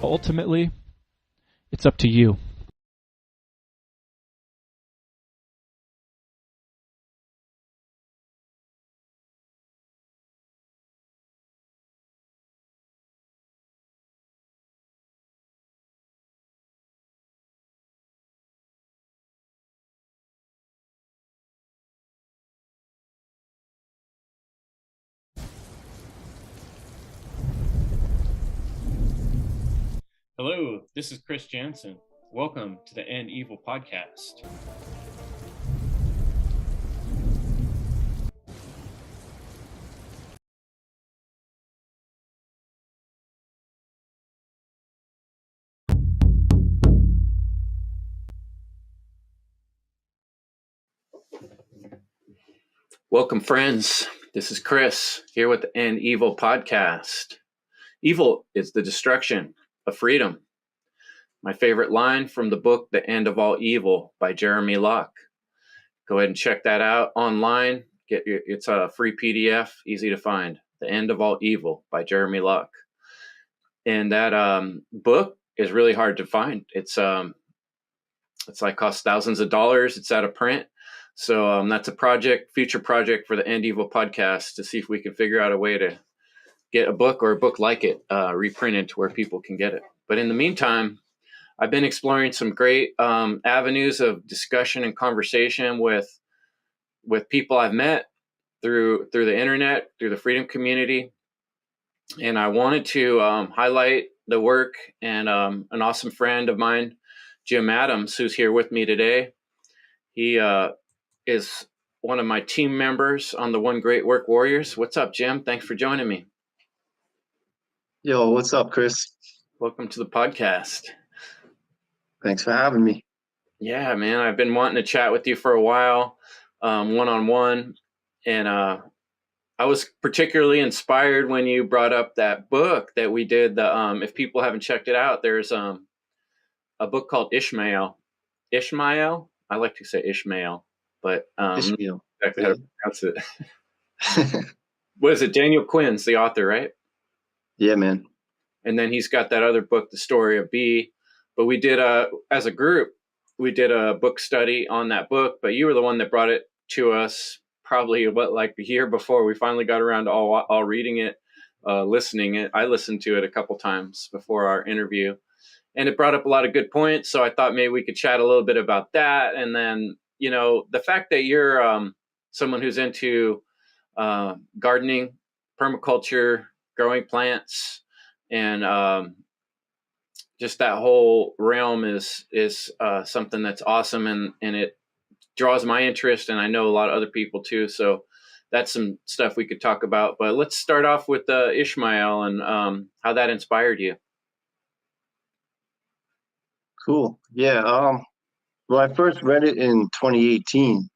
Ultimately, it's up to you. Hello, this is Chris Jansen. Welcome to the End Evil podcast. Welcome, friends. This is Chris here with the End Evil podcast. Evil is the destruction of freedom. My favorite line from the book, The End of All Evil by Jeremy Locke. Go ahead and check that out online. It's a free PDF, easy to find. The End of All Evil by Jeremy Locke. And that book is really hard to find. It's like costs thousands of dollars. It's out of print. So that's a future project for the End Evil podcast to see if we can figure out a way to get a book or a book like it reprinted to where people can get it. But in the meantime, I've been exploring some great avenues of discussion and conversation with people I've met through the internet, through the freedom community. And I wanted to highlight the work and an awesome friend of mine, Jim Adams, who's here with me today. He is one of my team members on the One Great Work Warriors. What's up, Jim? Thanks for joining me. Yo, what's up, Chris? Welcome to the podcast. Thanks for having me. Yeah, man, I've been wanting to chat with you for a while, one-on-one. And I was particularly inspired when you brought up that book that we did. If people haven't checked it out, there's a book called Ishmael. Ishmael? I like to say Ishmael, but Ishmael. Exactly how to pronounce it. What is it? Daniel Quinn's the author, right? Yeah, man. And then he's got that other book, The Story of Bee. But we did as a group, we did a book study on that book. But you were the one that brought it to us probably like a year before we finally got around to all reading it, listening it. I listened to it a couple times before our interview, and it brought up a lot of good points. So I thought maybe we could chat a little bit about that. And then, the fact that you're someone who's into gardening, permaculture, growing plants, and just that whole realm is something that's awesome, and it draws my interest, and I know a lot of other people too. So that's some stuff we could talk about. But let's start off with Ishmael and how that inspired you. Cool. Yeah. Well, I first read it in 2018,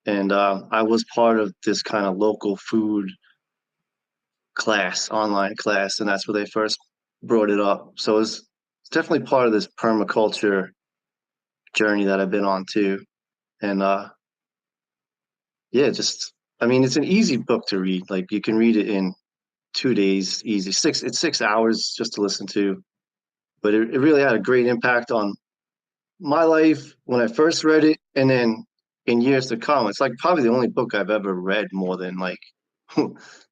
and I was part of this kind of local food class, online class, and that's where they first brought it up. So it's definitely part of this permaculture journey that I've been on too. And yeah, it's an easy book to read. Like you can read it in 2 days, easy. It's 6 hours just to listen to. But it really had a great impact on my life when I first read it, and then in years to come. It's like probably the only book I've ever read more than like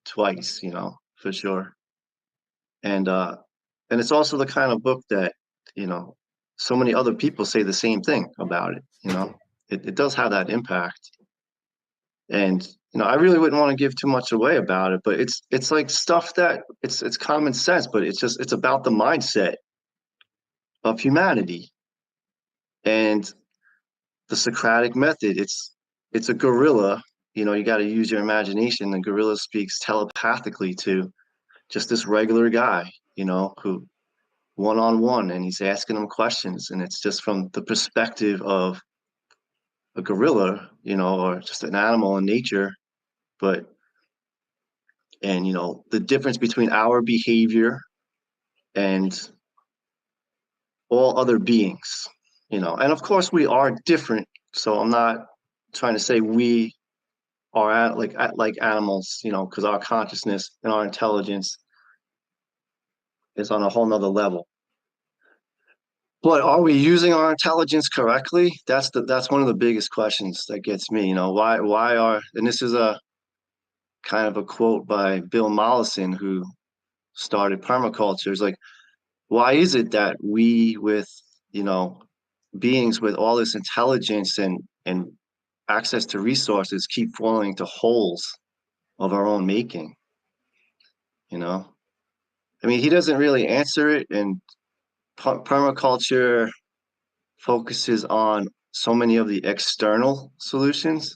twice, for sure. And it's also the kind of book that, so many other people say the same thing about it, It does have that impact. And I really wouldn't want to give too much away about it, but it's like stuff that it's common sense, but it's about the mindset of humanity and the Socratic method. It's a gorilla. You got to use your imagination. The gorilla speaks telepathically to just this regular guy, who one-on-one, and he's asking him questions, and it's just from the perspective of a gorilla, or just an animal in nature. And the difference between our behavior and all other beings, and of course we are different. So I'm not trying to say we are like animals, because our consciousness and our intelligence is on a whole nother level. But are we using our intelligence correctly? That's one of the biggest questions that gets me. Why are, and this is a kind of a quote by Bill Mollison, who started permaculture. It's like, why is it that we, with you know beings with all this intelligence and access to resources, keep falling into holes of our own making? You know, I mean, he doesn't really answer it, and permaculture focuses on so many of the external solutions.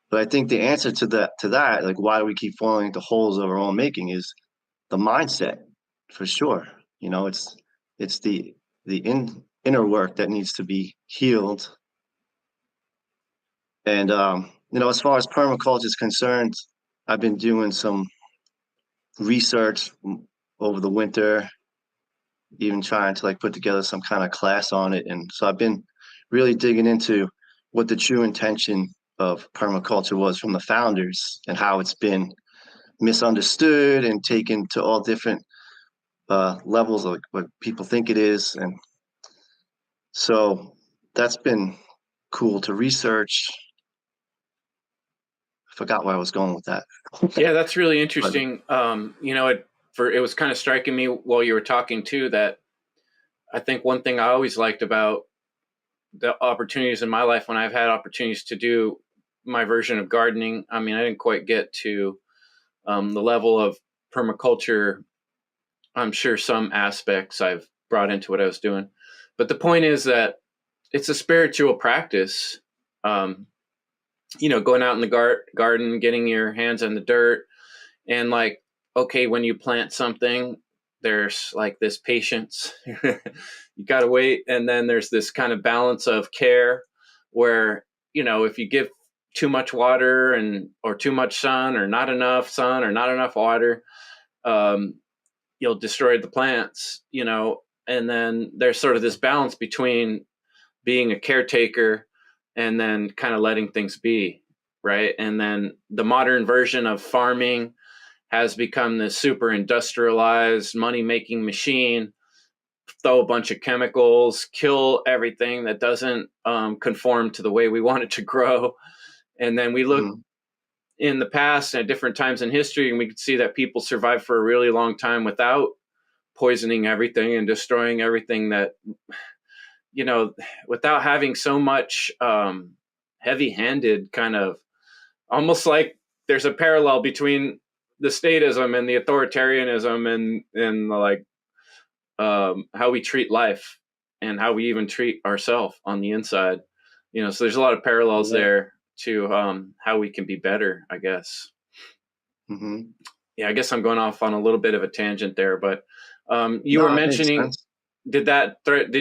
But I think the answer to that, like why do we keep falling into holes of our own making, is the mindset, for sure. It's the inner work that needs to be healed. And as far as permaculture is concerned, I've been doing some research over the winter, even trying to like put together some kind of class on it. And so I've been really digging into what the true intention of permaculture was from the founders, and how it's been misunderstood and taken to all different levels of what people think it is. And so that's been cool to research. I forgot where I was going with that. Yeah, that's really interesting. It was kind of striking me while you were talking too, that I think one thing I always liked about the opportunities in my life, when I've had opportunities to do my version of gardening, I mean, I didn't quite get to the level of permaculture. I'm sure some aspects I've brought into what I was doing, but the point is that it's a spiritual practice. Going out in the garden, getting your hands in the dirt, and like, okay, when you plant something, there's like this patience. You got to wait. And then there's this kind of balance of care where, if you give too much water or too much sun or not enough sun or not enough water, you'll destroy the plants, and then there's sort of this balance between being a caretaker and then kind of letting things be. Right. And then the modern version of farming has become this super industrialized money-making machine. Throw a bunch of chemicals, kill everything that doesn't conform to the way we want it to grow. And then we look in the past at different times in history, and we could see that people survived for a really long time without poisoning everything and destroying everything, that, without having so much heavy-handed kind of, almost like there's a parallel between the statism and the authoritarianism and like how we treat life and how we even treat ourselves on the inside. So there's a lot of parallels there to how we can be better, I guess. Mm-hmm. Yeah, I guess I'm going off on a little bit of a tangent there, but you were mentioning, did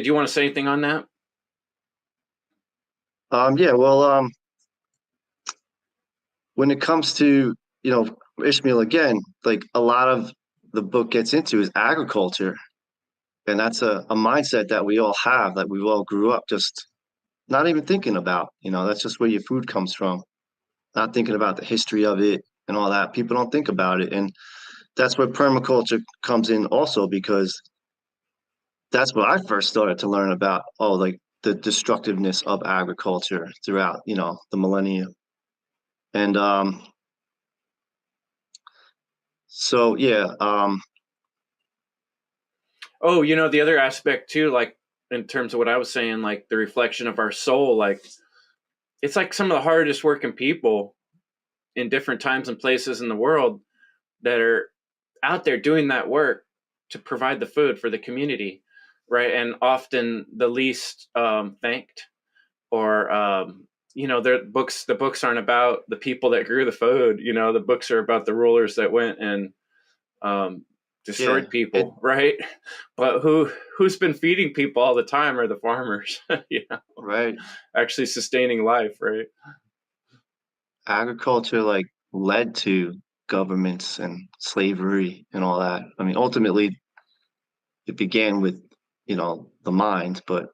you want to say anything on that? Yeah, well, when it comes to, Ishmael, again, like a lot of the book gets into is agriculture. And that's a mindset that we all have, that we all grew up just not even thinking about. That's just where your food comes from, not thinking about the history of it and all that. People don't think about it. And that's where permaculture comes in also, because that's what I first started to learn about, like the destructiveness of agriculture throughout, the millennia. And so, yeah. The other aspect too, like in terms of what I was saying, like the reflection of our soul, like it's like some of the hardest working people in different times and places in the world that are out there doing that work to provide the food for the community, right? And often the least thanked, or the books aren't about the people that grew the food. The books are about the rulers that went and destroyed people, right? But who's been feeding people all the time are the farmers, Right. Actually sustaining life, right? Agriculture like led to governments and slavery and all that. I mean, ultimately, it began with the mind. But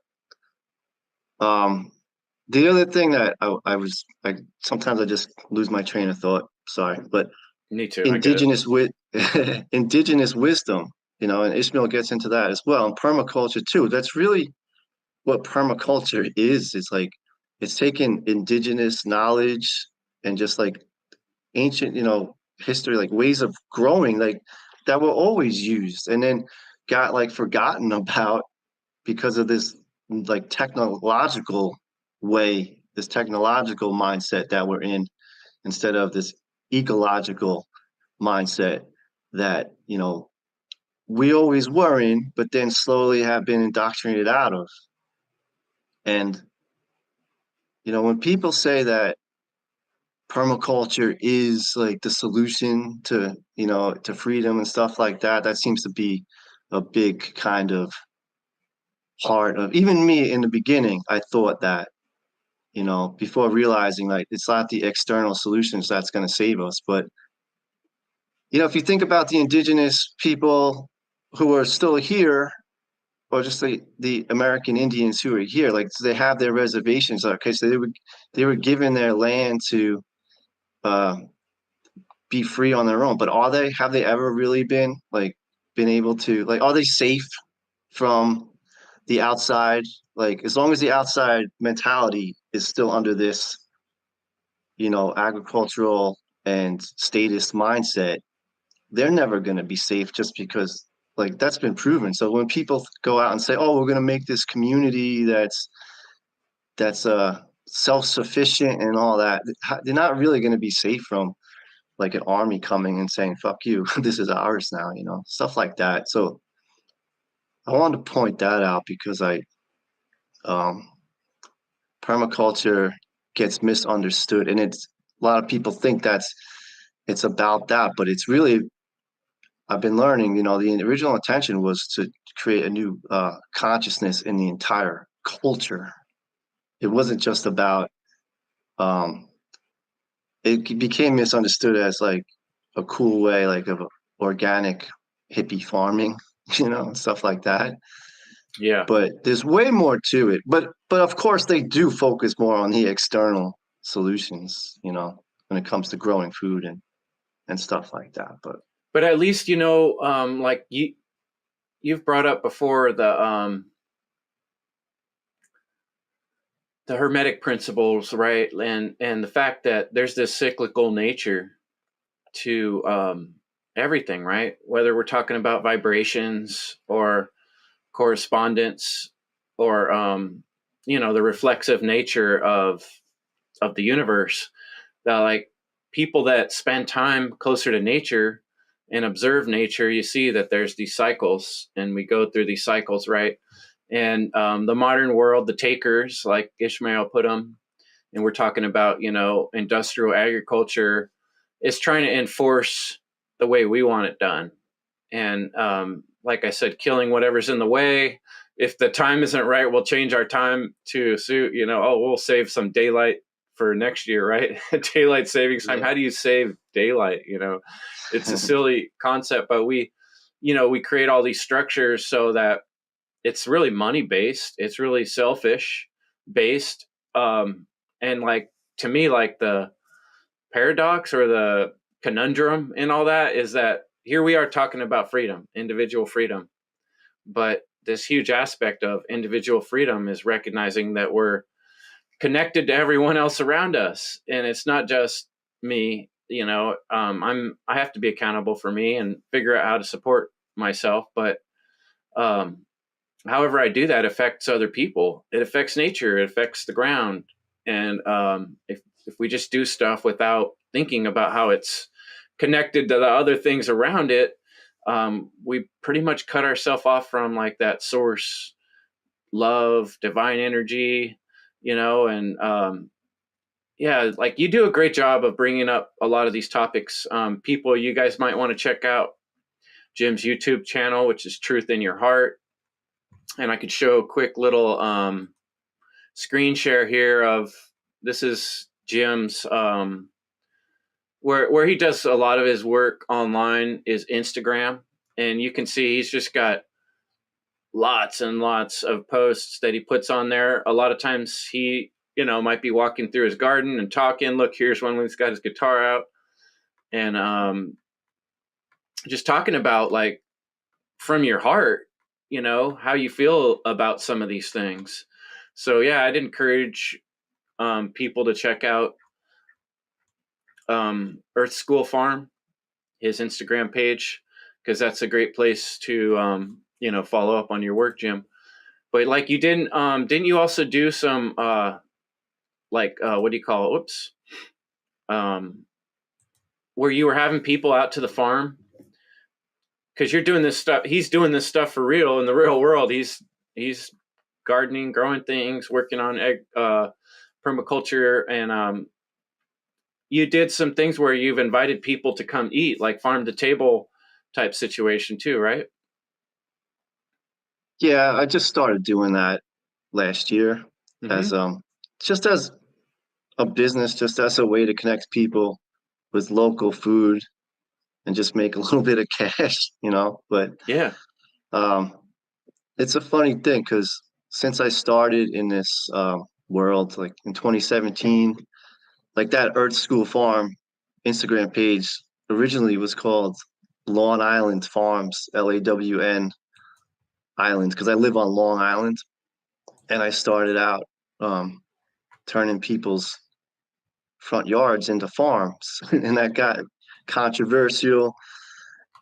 the other thing that I was like, sometimes I just lose my train of thought. Sorry, but Me too. indigenous indigenous wisdom, and Ishmael gets into that as well, and permaculture too. That's really what permaculture is like it's taking indigenous knowledge and just like ancient, history, like ways of growing, like that were always used, and then got like forgotten about because of this like this technological mindset that we're in, instead of this ecological mindset that, we always were in, but then slowly have been indoctrinated out of. And, when people say that permaculture is like the solution to, to freedom and stuff like that, that seems to be a big kind of part of, even me in the beginning, I thought that, before realizing like it's not the external solutions that's going to save us. But, if you think about the indigenous people who are still here, or just the American Indians who are here, like they have their reservations. Okay, so they were given their land to uh, be free on their own. But have they ever really been able to, like, are they safe from the outside? Like, as long as the outside mentality is still under this, agricultural and statist mindset, they're never going to be safe, just because like that's been proven. So when people go out and say, "Oh, we're going to make this community that's self-sufficient and all that," they're not really going to be safe from like an army coming and saying, "Fuck you, this is ours now," stuff like that. So I wanted to point that out because um, permaculture gets misunderstood, and a lot of people think it's about that, but it's really, I've been learning, the original intention was to create a new consciousness in the entire culture. It wasn't just about, um, it became misunderstood as like a cool way, like of organic hippie farming, and stuff like that. Yeah. But there's way more to it. But of course they do focus more on the external solutions, when it comes to growing food and stuff like that. But at least, like you've brought up before the Hermetic Principles, right? And the fact that there's this cyclical nature to everything, right? Whether we're talking about vibrations or correspondence, or the reflexive nature of the universe. That, like, people that spend time closer to nature and observe nature, you see that there's these cycles, and we go through these cycles, right? And the modern world, the takers, like Ishmael put them, and we're talking about, industrial agriculture, is trying to enforce the way we want it done. And like I said, killing whatever's in the way. If the time isn't right, we'll change our time to suit, we'll save some daylight for next year, right? Daylight savings time. Yeah. How do you save daylight? It's a silly concept, but we create all these structures so that it's really money based. It's really selfish based. And like, to me, like the paradox or the conundrum in all that is that here we are talking about freedom, individual freedom. But this huge aspect of individual freedom is recognizing that we're connected to everyone else around us. And it's not just me, I have to be accountable for me and figure out how to support myself. But however I do that affects other people. It affects nature. It affects the ground. And if we just do stuff without thinking about how it's connected to the other things around it, we pretty much cut ourselves off from like that source, love, divine energy, and yeah, like you do a great job of bringing up a lot of these topics. People, you guys might want to check out Jim's YouTube channel, which is Truth in Your Heart. And I could show a quick little screen share here of, this is Jim's, where he does a lot of his work online is Instagram. And you can see he's just got lots and lots of posts that he puts on there. A lot of times he, might be walking through his garden and talking. Look, here's one when he's got his guitar out. And just talking about, like, from your heart, how you feel about some of these things. So yeah, I'd encourage people to check out Earth School Farm, his Instagram page, because that's a great place to follow up on your work, Jim. But like you didn't you also do some what do you call it? Whoops. Where you were having people out to the farm, because you're doing this stuff. He's doing this stuff for real in the real world. He's gardening, growing things, working on permaculture, and you did some things where you've invited people to come eat, like farm to table type situation too, right? Yeah, I just started doing that last year as Mm-hmm. just as a business, just as a way to connect people with local food and just make a little bit of cash. But Yeah. um, it's a funny thing because since I started in this world, like in 2017, like that Earth School Farm Instagram page originally was called Lawn Island Farms, LAWN Island, because I live on Long Island, and I started out turning people's front yards into farms, and that got controversial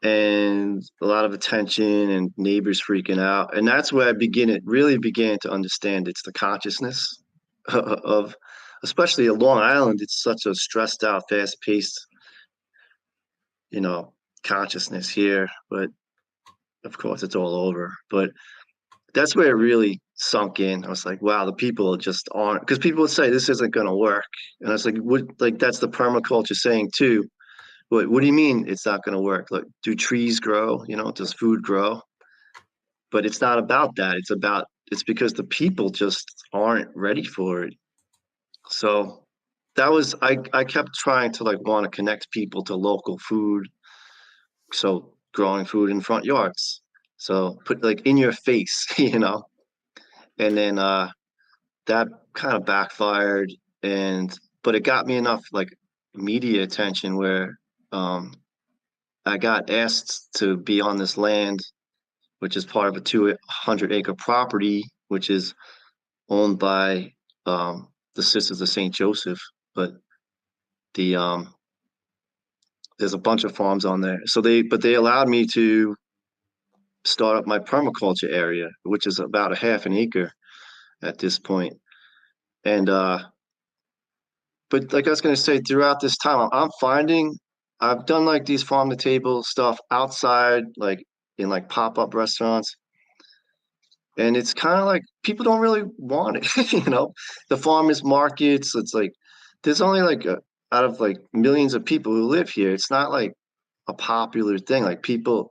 and a lot of attention and neighbors freaking out. And that's where it really began to understand it's the consciousness of, especially a Long Island. It's such a stressed out, fast paced, you know, consciousness here, but of course it's all over. But that's where it really sunk in. I was like, wow, the people just aren't, because people would say this isn't going to work. And I was like, what, like, that's the permaculture saying too. What do you mean it's not going to work? Like, do trees grow? Does food grow? But it's not about that. It's because the people just aren't ready for it. So I kept trying to like want to connect people to local food. So growing food in front yards. So put like in your face. And then that kind of backfired, and but it got me enough like media attention where um I got asked to be on this land, which is part of a 200-acre property, which is owned by the Sisters of St. Joseph. But the there's a bunch of farms on there. But they allowed me to start up my permaculture area, which is about a half an acre at this point. And but like I was gonna say, throughout this time, I'm finding I've done like these farm to table stuff outside, like in like pop-up restaurants. And it's kind of like people don't really want it. The farmers markets, it's like there's only like out of like millions of people who live here, it's not like a popular thing. Like people,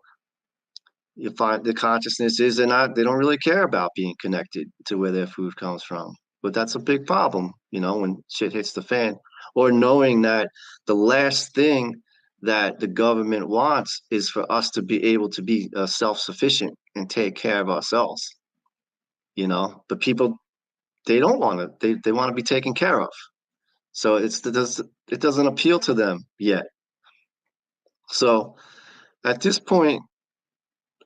you find the consciousness is they don't really care about being connected to where their food comes from. But that's a big problem, when shit hits the fan, or knowing that the last thing that the government wants is for us to be able to be self-sufficient and take care of ourselves. The people, they don't want to, they want to be taken care of. So it doesn't appeal to them yet. So at this point,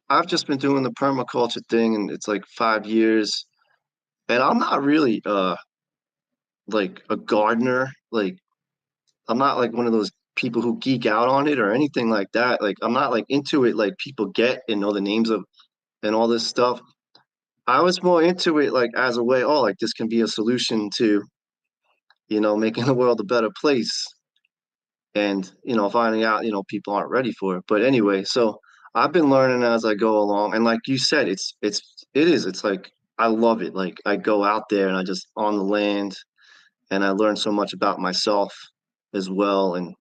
I've just been doing the permaculture thing, and it's like 5 years, and I'm not really like a gardener. Like I'm not like one of those people who geek out on it or anything like that. Like I'm not like into it like people get and know the names of and all this stuff. I was more into it like as a way, oh, like this can be a solution to, making the world a better place. And, finding out, people aren't ready for it. But anyway, so I've been learning as I go along. And like you said, it's like I love it. Like I go out there and I just on the land and I learn so much about myself as well, and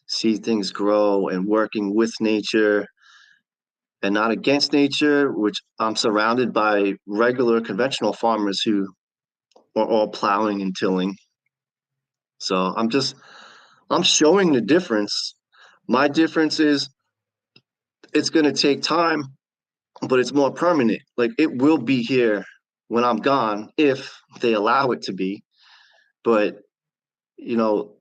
see things grow, and working with nature and not against nature, which I'm surrounded by regular conventional farmers who are all plowing and tilling. So I'm showing the difference. My difference is it's going to take time, but it's more permanent. Like it will be here when I'm gone if they allow it to be. But, you know,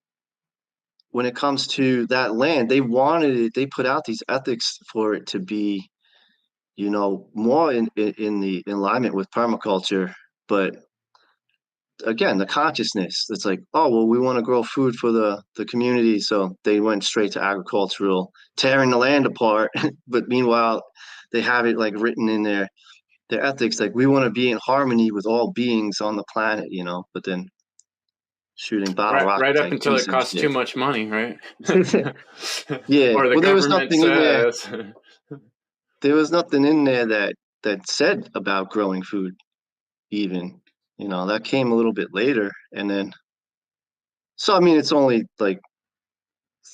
when it comes to that land, they wanted it, they put out these ethics for it to be, more in the alignment with permaculture. But again, the consciousness. It's like, oh, well, we want to grow food for the community. So they went straight to agricultural, tearing the land apart. But meanwhile, they have it like written in their ethics, like we want to be in harmony with all beings on the planet, but then shooting bottle Right rockets up like until it Jesus costs too did. much money, right? Yeah. Or the Well, government says. there was nothing in there that said about growing food even. That came a little bit later. And then so I mean it's only like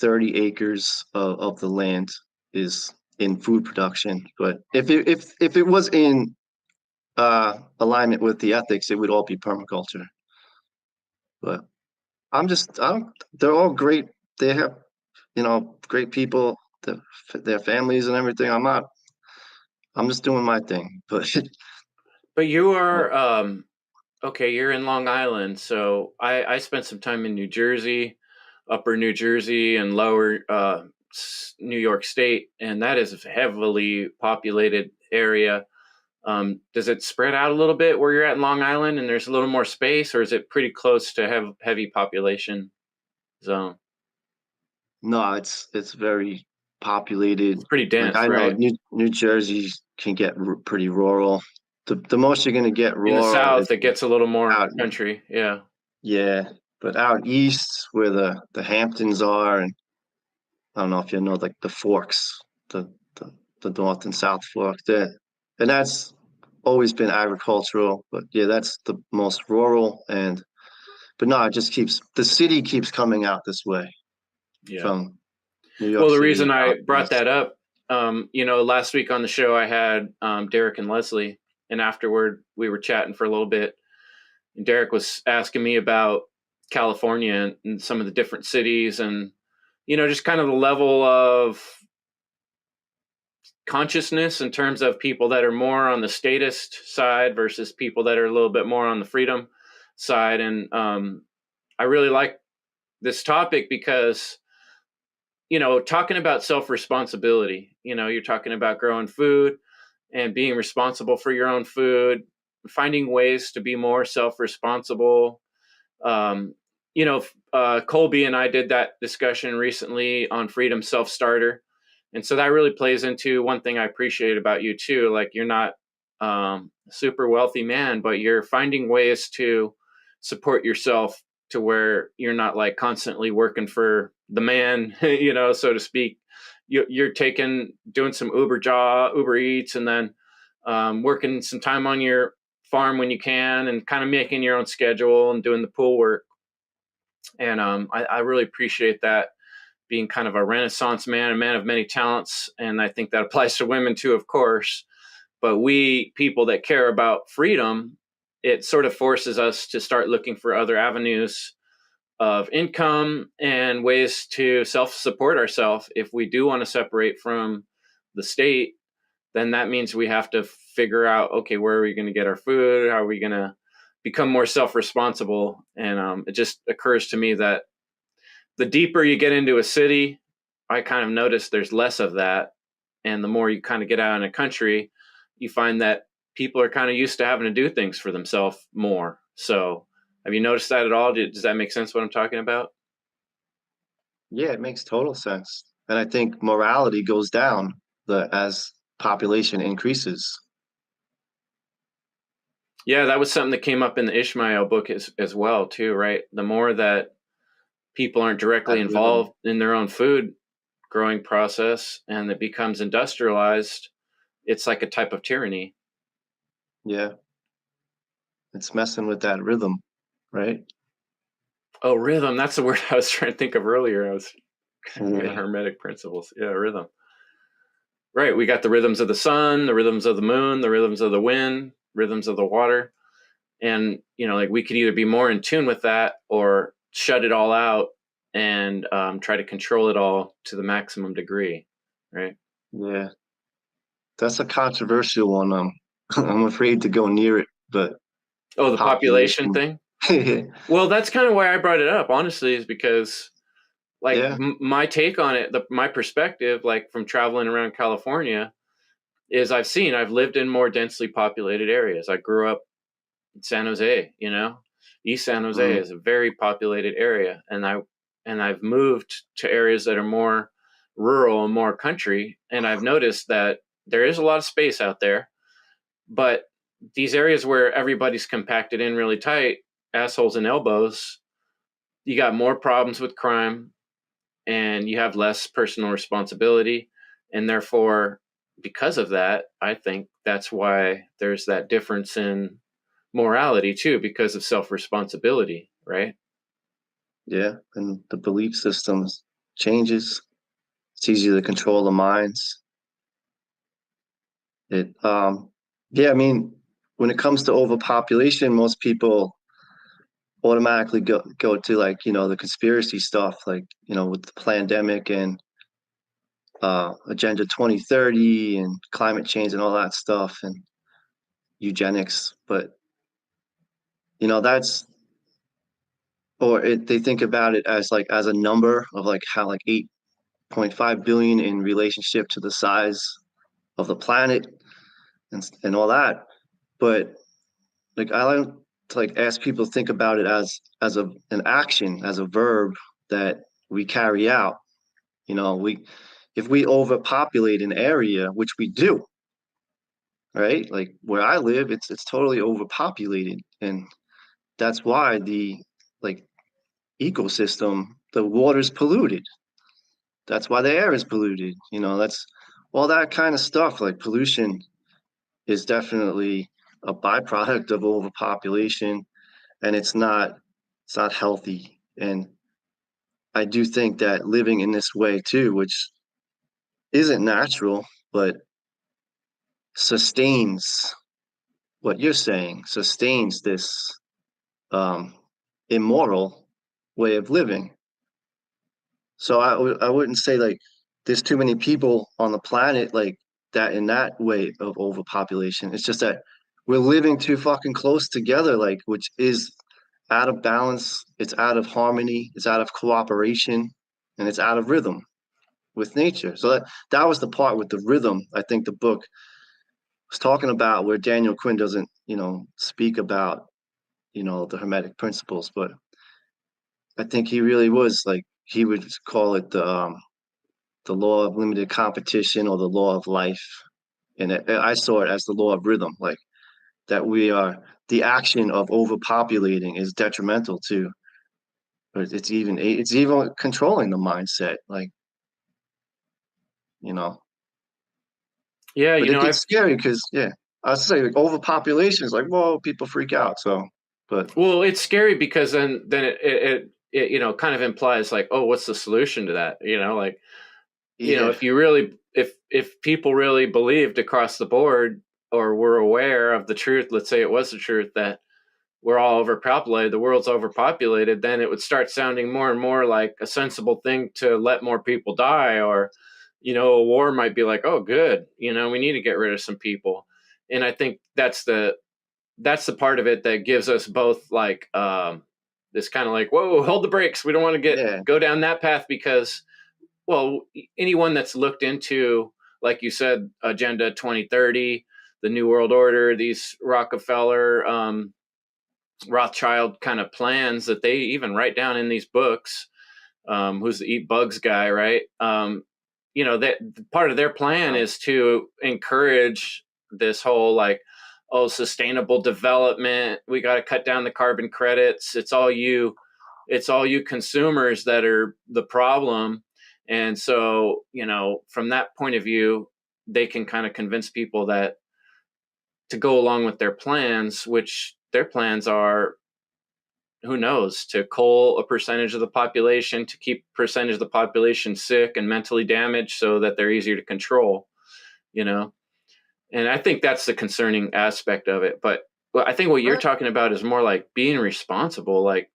30 acres of the land is in food production. But if it was in alignment with the ethics, it would all be permaculture. But they're all great. They have, great people, their families and everything. I'm just doing my thing. But But you are okay. You're in Long Island, so I spent some time in New Jersey, Upper New Jersey, and Lower New York State, and that is a heavily populated area. Does it spread out a little bit where you're at in Long Island, and there's a little more space, or is it pretty close to have heavy population zone? no, it's very populated. It's pretty Like dense, I know right? New Jersey can get pretty rural. The most you're gonna get In the rural is South, it gets a little more out, country. Yeah. yeah, but out east where the Hamptons are, and I don't know if you know like the Forks, the the, the North and South Fork there, and that's always been agricultural. But yeah, that's the most rural. And but no, the city keeps coming out this way Yeah. from New York Well, the City reason I out brought east. that up, last week on the show, I had Derek and Leslie, and afterward, we were chatting for a little bit. And Derek was asking me about California and some of the different cities and, just kind of the level of consciousness in terms of people that are more on the statist side versus people that are a little bit more on the freedom side. And I really like this topic because talking about self-responsibility, you're talking about growing food and being responsible for your own food, finding ways to be more self-responsible. Um, Colby and I did that discussion recently on Freedom Self-Starter. And so that really plays into one thing I appreciate about you too. Like you're not a super wealthy man, but you're finding ways to support yourself to where you're not like constantly working for the man, so to speak. You're doing some Uber Eats, and then working some time on your farm when you can, and kind of making your own schedule and doing the pool work. And I really appreciate that, being kind of a Renaissance man, a man of many talents. And I think that applies to women too, of course. But we people that care about freedom, it sort of forces us to start looking for other avenues of income and ways to self-support ourselves. If we do want to separate from the state, then that means we have to figure out, okay, where are we going to get our food? How are we going to become more self-responsible? And it just occurs to me that the deeper you get into a city, I kind of notice there's less of that. And the more you kind of get out in a country, you find that people are kind of used to having to do things for themselves more. So have you noticed that at all? Does that make sense what I'm talking about? Yeah, it makes total sense. And I think morality goes down as population increases. Yeah, that was something that came up in the Ishmael book as well, too, right? The more that people aren't directly That rhythm. involved in their own food growing process and it becomes industrialized, it's like a type of tyranny. Yeah, it's messing with that rhythm, right? Oh, rhythm. That's the word I was trying to think of earlier. I was thinking of Yeah. Hermetic Principles. Yeah, rhythm. Right. We got the rhythms of the sun, the rhythms of the moon, the rhythms of the wind, rhythms of the water. And, like we could either be more in tune with that or shut it all out and try to control it all to the maximum degree. Right. Yeah. That's a controversial one. I'm afraid to go near it, but Oh, the population population. thing. Well, that's kind of why I brought it up, honestly, is because like Yeah, my take on it, my perspective, like from traveling around California, is I've lived in more densely populated areas. I grew up in San Jose, East San Jose Mm. is a very populated area, and I've moved to areas that are more rural and more country, and I've noticed that there is a lot of space out there, but these areas where everybody's compacted in really tight, assholes and elbows, you got more problems with crime, and you have less personal responsibility, and therefore, because of that, I think that's why there's that difference in morality too, because of self-responsibility, right? Yeah, and the belief systems changes. It's easier to control the minds. It yeah, I mean, when it comes to overpopulation, most people automatically go to, like, the conspiracy stuff, like, with the pandemic and Agenda 2030 and climate change and all that stuff and eugenics. But that's, they think about it as, like, as a number of, like, how, like, 8.5 billion in relationship to the size of the planet and all that. But, like, I like to, like, ask people to think about it as an action, as a verb that we carry out. We if we overpopulate an area, which we do, right? Like where I live, it's totally overpopulated, and that's why the, like, ecosystem, the water's polluted. That's why the air is polluted. That's all that kind of stuff. Like, pollution is definitely a byproduct of overpopulation, and it's not healthy. And I do think that living in this way too, which isn't natural, but sustains what you're saying, sustains this um, immoral way of living. So I wouldn't say, like, there's too many people on the planet like that in that way of overpopulation. It's just that we're living too fucking close together, like, which is out of balance. It's out of harmony. It's out of cooperation, and it's out of rhythm with nature. So that was the part with the rhythm. I think the book was talking about, where Daniel Quinn doesn't, speak about, the Hermetic Principles, but I think he really was, like, he would call it the law of limited competition, or the law of life. And I saw it as the law of rhythm, like, that the action of overpopulating is detrimental to, or it's even controlling the mindset, like, you know. Yeah, But it gets I've scary because, yeah, I say, like, overpopulation is like, whoa, people freak out. So, but well, it's scary because then it kind of implies like, oh, what's the solution to that? Like, yeah, if you really if people really believed across the board, or were aware of the truth, let's say it was the truth that we're all overpopulated, the world's overpopulated, then it would start sounding more and more like a sensible thing to let more people die. Or a war might be like, oh, good, we need to get rid of some people. And I think that's the part of it that gives us both, like, this kind of like, whoa, hold the brakes, we don't want to yeah, go down that path. Because, well, anyone that's looked into, like you said, Agenda 2030, the New World Order, these Rockefeller, Rothschild kind of plans that they even write down in these books, who's the Eat Bugs guy, right? That part of their plan right, is to encourage this whole, like, oh, sustainable development. We got to cut down the carbon credits. It's all you consumers that are the problem. And so, from that point of view, they can kind of convince people that to go along with their plans, which their plans are, who knows, to cull a percentage of the population, to keep a percentage of the population sick and mentally damaged so that they're easier to control, you know? And I think that's the concerning aspect of it. But I think what you're right, talking about is more like being responsible. Like,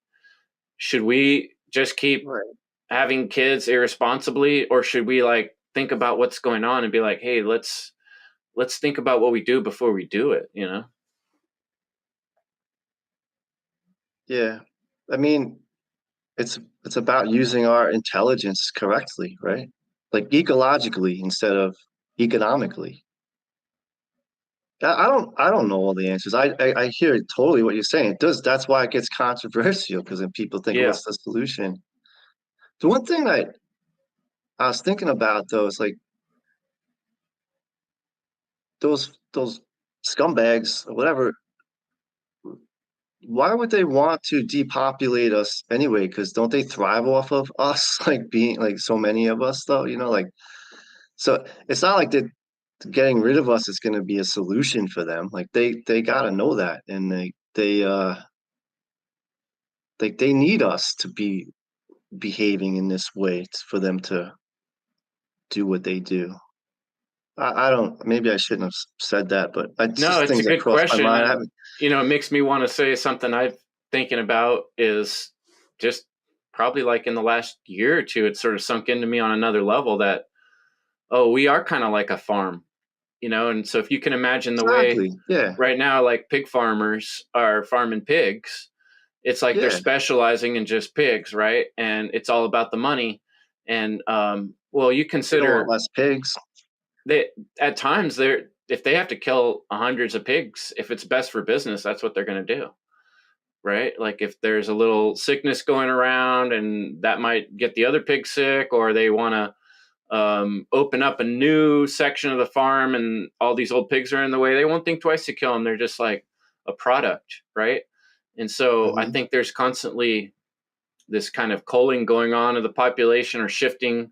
should we just keep right. having kids irresponsibly, or should we, like, think about what's going on and be like, hey, let's think about what we do before we do it? Yeah, I mean, it's about using our intelligence correctly, right? Like, ecologically instead of economically. I don't know all the answers. I hear totally what you're saying. It does. That's why it gets controversial because then people think, Yeah. what's the solution? The one thing I was thinking about though is like those scumbags or whatever. Why would they want to depopulate us anyway? Because don't they thrive off of us, like being like so many of us, though? Like so. It's not like that getting rid of us is going to be a solution for them. Like they got to know that, and they need us to be behaving in this way for them to do what they do. I don't. Maybe I shouldn't have said that, but it's No, just it's a things that good cross my question. mind. I And, haven't. it makes me want to say something I've thinking about is just probably like in the last year or two, it sort of sunk into me on another level that, oh, we are kind of like a farm, And so if you can imagine the way Exactly. Yeah. right now, like pig farmers are farming pigs, it's like they're Yeah. specializing in just pigs, right? And it's all about the money. And well, you They don't want consider less pigs. they at times they're if they have to kill hundreds of pigs, if it's best for business, that's what they're going to do, right? Like if there's a little sickness going around and that might get the other pig sick, or they want to open up a new section of the farm and all these old pigs are in the way, they won't think twice to kill them. They're just like a product, right? And so I Hmm. think there's constantly this kind of culling going on of the population, or shifting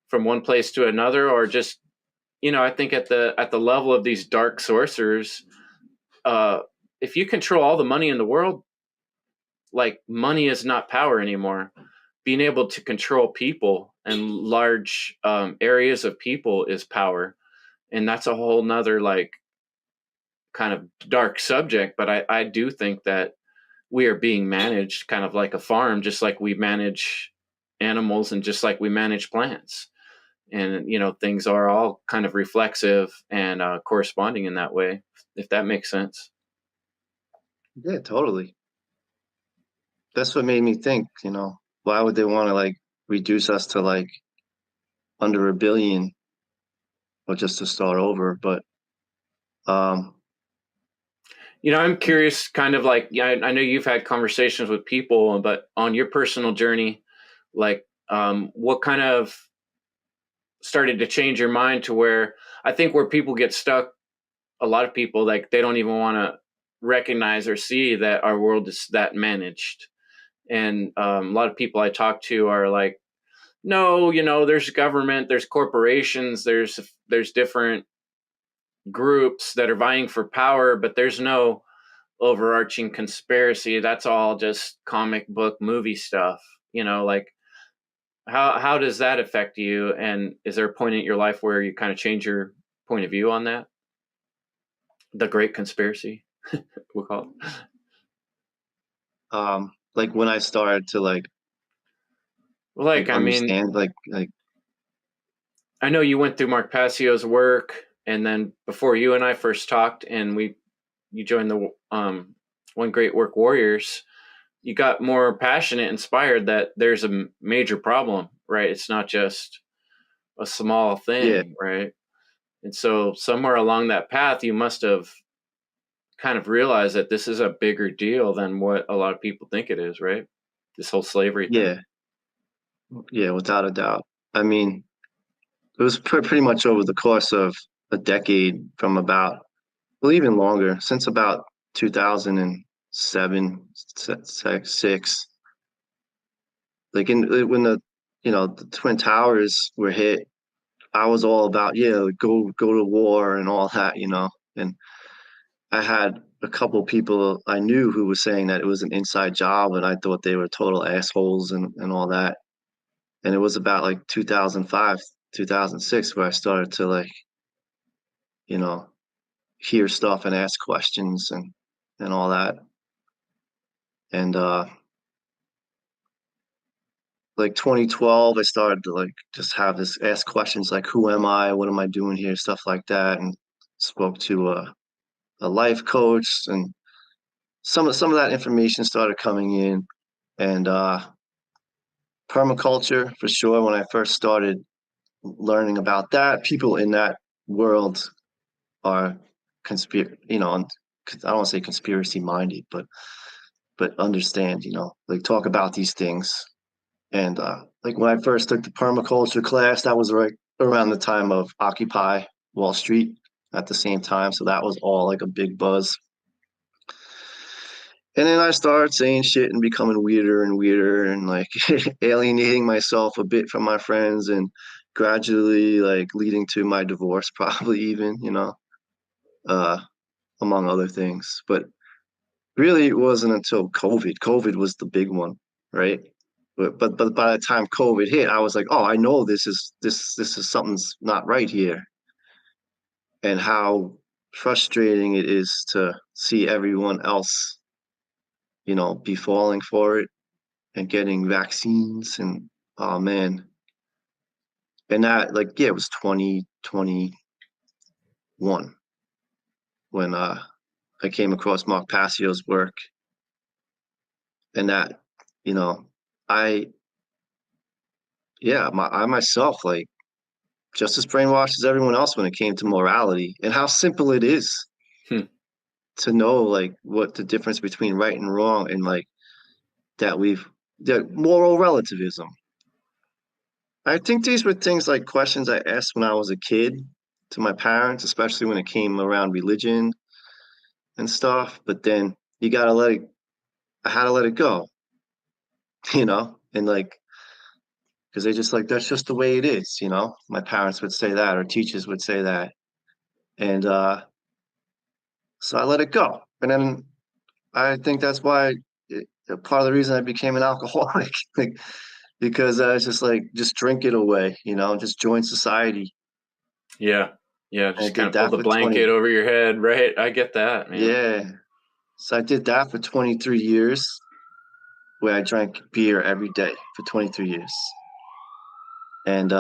from one place to another, or just I think at the level of these dark sorcerers, uh, if you control all the money in the world, like money is not power anymore. Being able to control people and large areas of people is power, and that's a whole nother like kind of dark subject. But I do think that we are being managed kind of like a farm, just like we manage animals and just like we manage plants. And things are all kind of reflexive and corresponding in that way, if that makes sense. Yeah, totally. That's what made me think, why would they want to like reduce us to like under a billion or just to start over? But um I'm curious, kind of like, yeah, I know you've had conversations with people, but on your personal journey, like what kind of started to change your mind to where I think where people get stuck, a lot of people, like they don't even want to recognize or see that our world is that managed. And a lot of people I talk to are like, no, there's government, there's corporations, there's different groups that are vying for power, but there's no overarching conspiracy. That's all just comic book movie stuff. Like how does that affect you? And is there a point in your life where you kind of change your point of view on that? The great conspiracy, we'll call it. like when I started to like Like, I mean, understand like I know you went through Mark Passio's work, and then before you and I first talked, and you joined the One Great Work Warriors, you got more passionate, inspired that there's a major problem, right? It's not just a small yeah, thing, right? And so somewhere along that path, you must have kind of realized that this is a bigger deal than what a lot of people think it is, right? This whole slavery thing. yeah, yeah, without a doubt. I mean, it was pretty much over the course of a decade from about, well, even longer, since about 2007, six. Like when the Twin Towers were hit, I was all about, yeah, like, go to war and all that. And I had a couple people I knew who were saying that it was an inside job, and I thought they were total assholes and all that. And it was about like 2005, 2006 where I started to like, you know, hear stuff and ask questions and all that. And like 2012, I started to like just have this ask questions like, who am I? What am I doing here? Stuff like that. And spoke to a life coach, and some of that information started coming in. And permaculture for sure. When I first started learning about that, people in that world are you know, I don't want to say conspiracy minded, but understand, like talk about these things. And like when I first took the permaculture class, that was right around the time of Occupy Wall Street at the same time. So that was all like a big buzz. And then I started saying shit and becoming weirder and weirder and like alienating myself a bit from my friends and gradually like leading to my divorce, probably even, uh, among other things. But really, it wasn't until COVID. COVID was the big one, right? But by the time COVID hit, I was like, oh, I know this is something's not right here, and how frustrating it is to see everyone else, be falling for it and getting vaccines and oh man. And that like yeah, it was 2021 when I came across Mark Passio's work and that, you know, I I myself like just as brainwashed as everyone else when it came to morality and how simple it is Hmm. to know like what the difference between right and wrong and like that moral relativism. I think these were things like questions I asked when I was a kid to my parents, especially when it came around religion and stuff. But then you gotta I had to let it go, and like, because they just like, that's just the way it is. My parents would say that, or teachers would say that. And so I let it go. And then I think that's why part of the reason I became an alcoholic, like, because I was just like, just drink it away, just join society. Yeah. Yeah. And I Just kind did of pull that the for blanket over your head. Right. I get that, man. yeah. So I did that for 23 years, where I drank beer every day for 23 years. And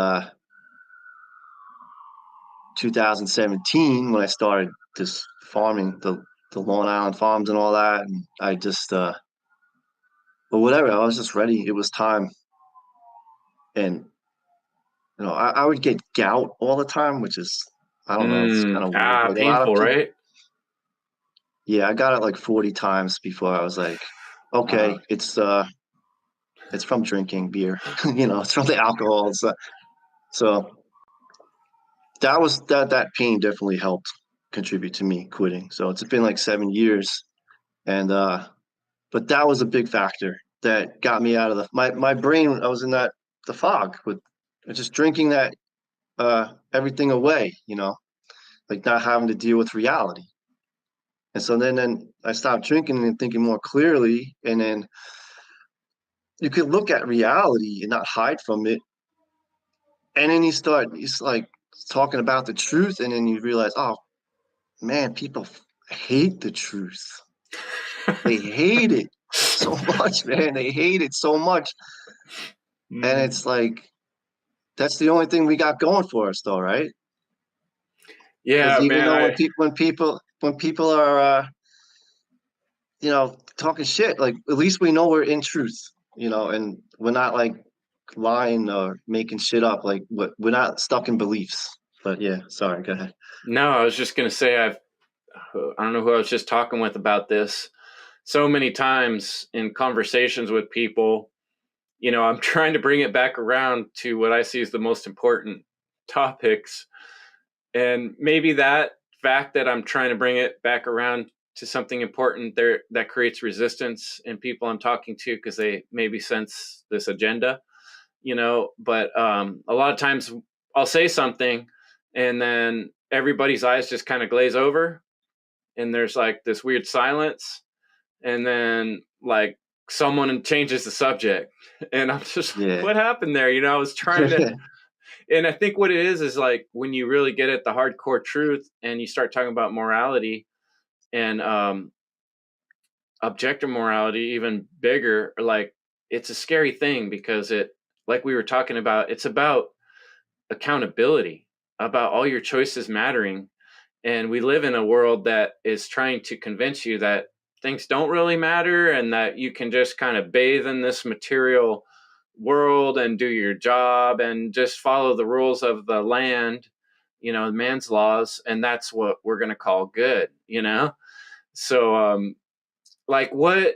2017, when I started this farming, the Long Island farms and all that, and I just, but whatever, I was just ready. It was time. And, I would get gout all the time, which is, I don't know, it's kind of weird. Like a lot of Painful, people, right? yeah, I got it like 40 times before I was like, Uh, okay, it's from drinking beer, it's from the alcohol. So that pain definitely helped contribute to me quitting. So it's been like 7 years, and but that was a big factor that got me out of my brain. I was in the fog with just drinking that everything away, like not having to deal with reality. And so then I stopped drinking and thinking more clearly, and then you could look at reality and not hide from it. And then it's like talking about the truth, and then you realize, oh man, people hate the truth. They hate it so much, man. They hate it so much. And mm. it's like that's the only thing we got going for us, though, right? Because Yeah, even man. though when people are talking shit, like at least we know we're in truth, and we're not like lying or making shit up. Like we're not stuck in beliefs. But yeah, sorry, go ahead. No, I was just going to say, I don't know who I was just talking with about this. So many times in conversations with people, I'm trying to bring it back around to what I see as the most important topics. And maybe that fact that I'm trying to bring it back around to something important there that creates resistance in people I'm talking to because they maybe sense this agenda, but a lot of times I'll say something and then everybody's eyes just kind of glaze over and there's like this weird silence and then like someone changes the subject and I'm just like, Yeah. what happened there? I was trying to, and I think what it is like when you really get at the hardcore truth and you start talking about morality and objective morality, even bigger, like it's a scary thing because like we were talking about, it's about accountability, about all your choices mattering. And we live in a world that is trying to convince you that things don't really matter and that you can just kind of bathe in this material world and do your job and just follow the rules of the land man's laws, and that's what we're going to call good, So, like, what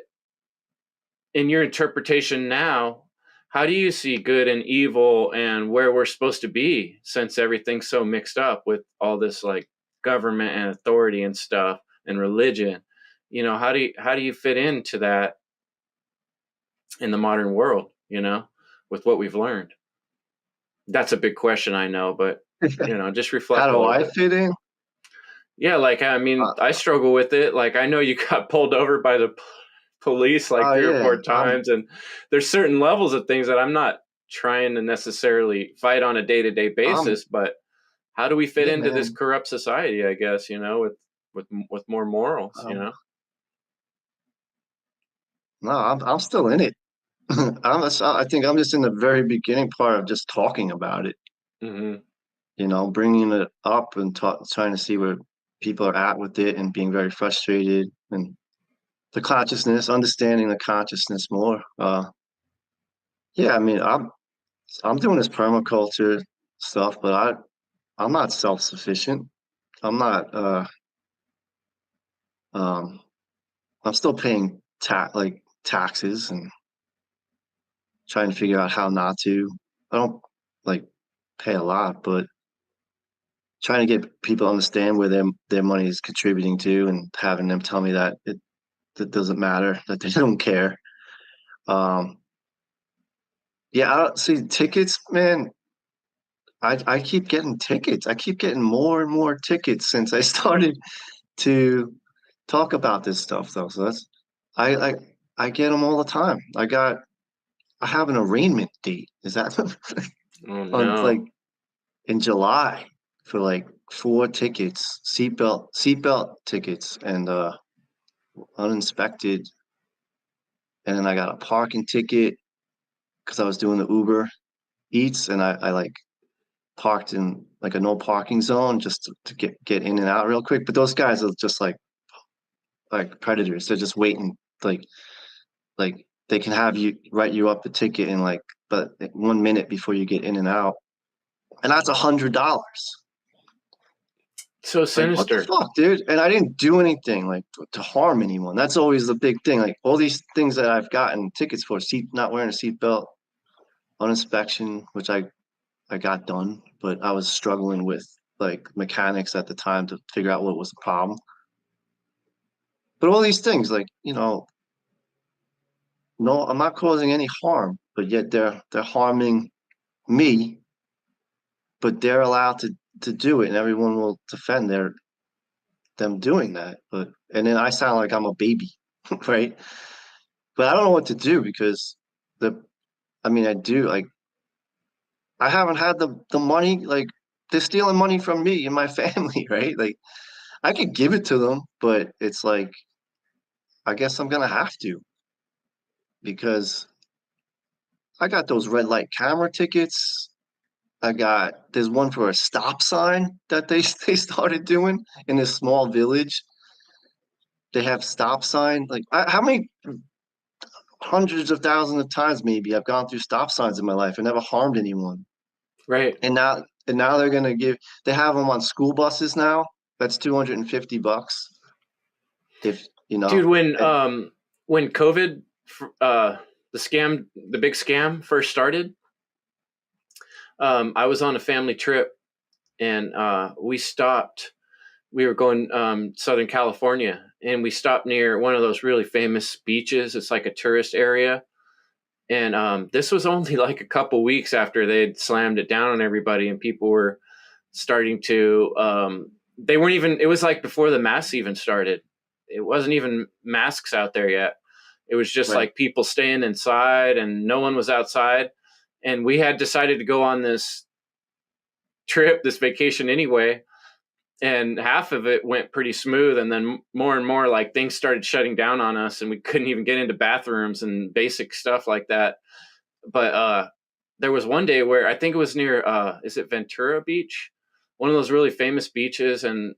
in your interpretation now, how do you see good and evil and where we're supposed to be, since everything's so mixed up with all this like government and authority and stuff and religion? How do you fit into that in the modern world, with what we've learned? That's a big question, I know, but just reflect How a do little I bit. fit in? Yeah, like, I mean, I struggle with it. Like, I know you got pulled over by the police like 3 or 4 Yeah, times, and there's certain levels of things that I'm not trying to necessarily fight on a day-to-day I'm basis, but how do we fit yeah, into this man. corrupt society, I guess, with more morals, Um, no, I'm still in it. I think I'm just in the very beginning part of just talking about it. Hmm. Bringing it up and trying to see where people are at with it and being very frustrated and the consciousness, understanding the consciousness more. Yeah, I mean, I'm doing this permaculture stuff, but I'm not self-sufficient. I'm not um I'm still paying taxes and trying to figure out how not to. I don't like pay a lot, but trying to get people to understand where their money is contributing to and having them tell me that that doesn't matter, that they don't care. Um, yeah, I don't see tickets, man. I keep getting tickets. I keep getting more and more tickets since I started to talk about this stuff, though. So I I I get them all the time. I have an arraignment date. Is that Oh on no. in July for like 4 tickets, seatbelt tickets, and uninspected. And then I got a parking ticket because I was doing the Uber Eats, and I like parked in like a no parking zone just to get in and out real quick. But those guys are just like predators. They're just waiting, like they can have you write you up a ticket in but 1 minute before you get in and out, and that's $100. So Like, what the sinister. fuck, dude? And I didn't do anything like to harm anyone. That's always the big thing. Like all these things that I've gotten tickets for, not wearing a seatbelt, on inspection, which I got done, but I was struggling with like mechanics at the time to figure out what was the problem. But all these things, like, no, I'm not causing any harm, but yet they're harming me, but they're allowed to do it, and everyone will defend them doing that. And then I sound like I'm a baby, right? But I don't know what to do because the I mean I do like I haven't had the money, like they're stealing money from me and my family, right? Like I could give it to them, but it's like I guess I'm gonna have to because I got those red light camera tickets. There's one for a stop sign that they started doing in this small village. They have stop sign. Like how many hundreds of thousands of times maybe I've gone through stop signs in my life and never harmed anyone. Right. And now they have them on school buses now. That's $250 if Dude, when and COVID, the big scam first started, I was on a family trip, and we were going Southern California, and we stopped near one of those really famous beaches. It's like a tourist area. And this was only like a couple weeks after they'd slammed it down on everybody, and people were starting to, they weren't even, it was like before the masks even started. It wasn't even masks out there yet. It was just right. like people staying inside, and no one was outside. And we had decided to go on this trip, this vacation anyway, and half of it went pretty smooth, and then more and more like things started shutting down on us, and we couldn't even get into bathrooms and basic stuff like that. But there was one day where I think it was near is it Ventura Beach, one of those really famous beaches, and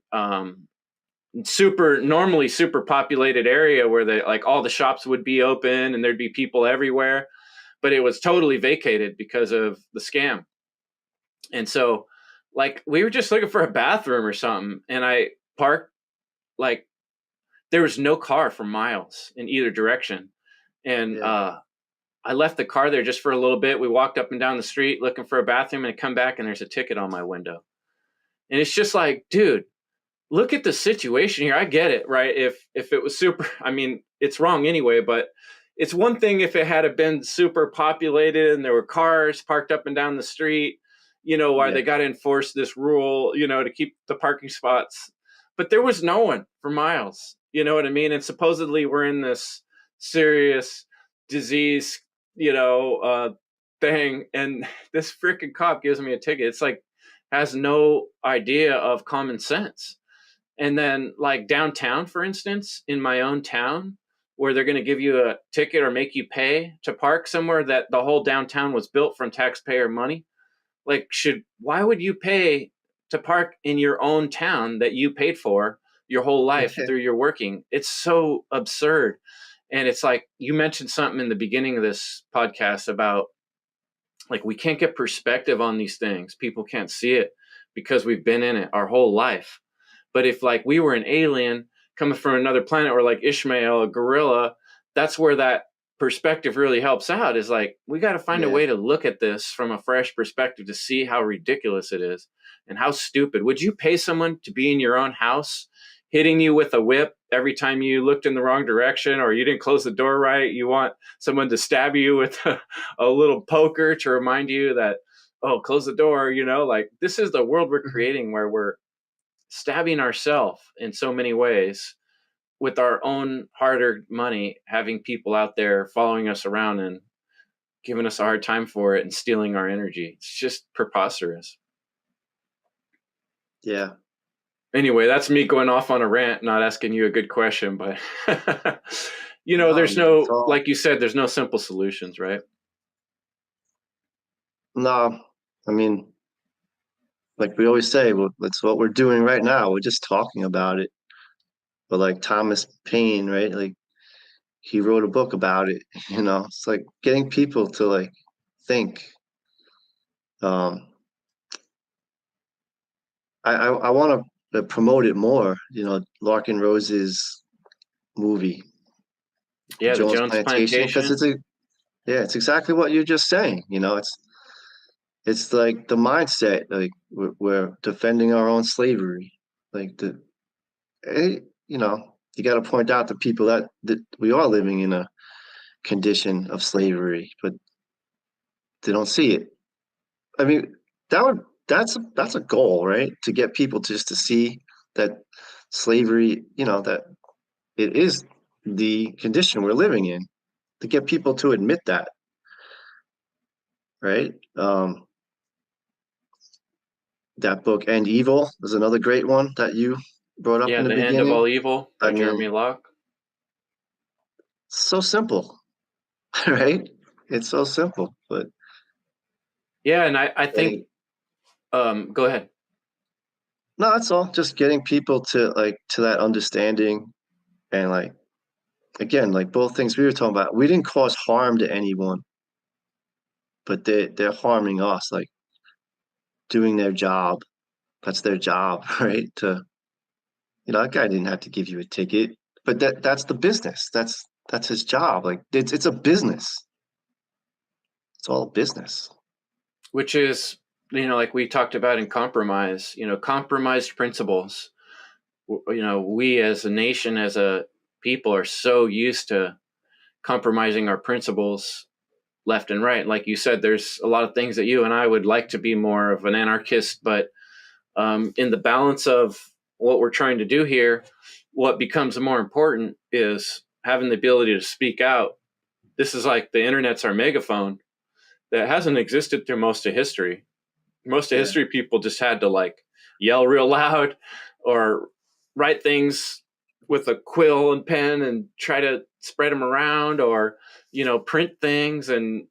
super populated area where like all the shops would be open and there'd be people everywhere, but it was totally vacated because of the scam. And so like we were just looking for a bathroom or something, and I parked, like there was no car for miles in either direction. And Yeah. I left the car there just for a little bit. We walked up and down the street looking for a bathroom, and I come back and there's a ticket on my window. And it's just like, dude, look at the situation here. I get it, right? If it was super, I mean, it's wrong anyway, but it's one thing if it had been super populated and there were cars parked up and down the street, why Yeah. they got to enforce this rule, to keep the parking spots. But there was no one for miles. You know what I mean? And supposedly we're in this serious disease, thing. And this freaking cop gives me a ticket. It's like, has no idea of common sense. And then, like downtown, for instance, in my own town, where they're going to give you a ticket or make you pay to park somewhere that the whole downtown was built from taxpayer money. Like, why would you pay to park in your own town that you paid for your whole life through your working? It's so absurd. And it's like, you mentioned something in the beginning of this podcast about, like, we can't get perspective on these things. People can't see it because we've been in it our whole life. But if, like, we were an alien coming from another planet, or like Ishmael, a gorilla, that's where that perspective really helps out. Is like, we got to find a Yeah. way to look at this from a fresh perspective to see how ridiculous it is and how stupid. Would you pay someone to be in your own house, hitting you with a whip every time you looked in the wrong direction, or you didn't close the door right? You want someone to stab you with a little poker to remind you that, oh, close the door, like, this is the world we're creating, where we're stabbing ourselves in so many ways with our own hard-earned money, having people out there following us around and giving us a hard time for it and stealing our energy. It's just preposterous. Yeah. Anyway, that's me going off on a rant, not asking you a good question, but No, there's it's no, all like you said, there's no simple solutions, right? no. I mean, like we always say, well, that's what we're doing right now. We're just talking about it. But like Thomas Paine, right? Like he wrote a book about it. It's like getting people to like think. Um, I want to promote it more. Larkin Rose's movie, Yeah, the Jones Jones Plantation, because Plantation. yeah, it's exactly what you're just saying. It's like the mindset, like we're defending our own slavery, like eh, you got to point out to people that we are living in a condition of slavery, but they don't see it. I mean, that's a goal, right? To get people just to see that slavery, that it is the condition we're living in, to get people to admit that, right? That book, End Evil, is another great one that you brought up Yeah, in the The End of beginning. All Evil I by mean, Jeremy Locke. so simple, right? It's so simple, but Yeah, and I think, getting, go ahead. no, that's all. Just getting people to that understanding, and like again, like both things we were talking about, we didn't cause harm to anyone, but they're harming us, like doing their job. That's their job, right? That guy didn't have to give you a ticket, but that's the business. That's his job. Like it's a business. It's all a business. Which is, like we talked about in compromise, compromised principles. We as a nation, as a people, are so used to compromising our principles left and right. Like you said, there's a lot of things that you and I would like to be more of an anarchist, but in the balance of what we're trying to do here, what becomes more important is having the ability to speak out. This is like the internet's our megaphone that hasn't existed through most of history. Most of Yeah. history, people just had to like yell real loud or write things with a quill and pen and try to spread them around, or print things and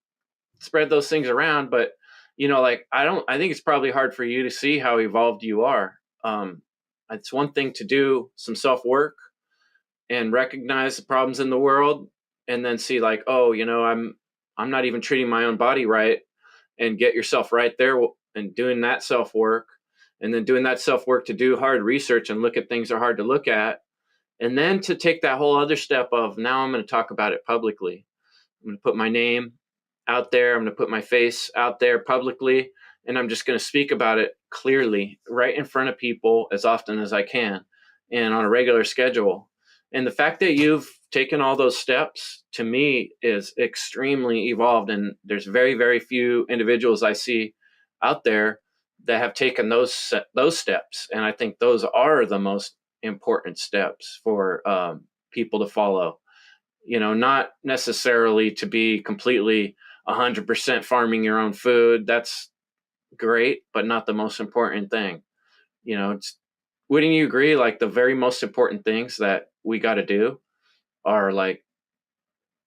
spread those things around. But like, I think it's probably hard for you to see how evolved you are. It's one thing to do some self work and recognize the problems in the world, and then see like, oh, I'm not even treating my own body right, and get yourself right there and doing that self work. and then doing that self work to do hard research and look at things that are hard to look at. And then to take that whole other step of now I'm going to talk about it publicly. I'm going to put my name out there. I'm going to put my face out there publicly, and I'm just going to speak about it clearly right in front of people as often as I can and on a regular schedule. And the fact that you've taken all those steps, to me, is extremely evolved. And there's very, very few individuals I see out there that have taken those steps. And I think those are the most important steps for people to follow. You know, not necessarily to be completely 100% farming your own food. That's great, but not the most important thing. You know, wouldn't you agree? Like the very most important things that we got to do are like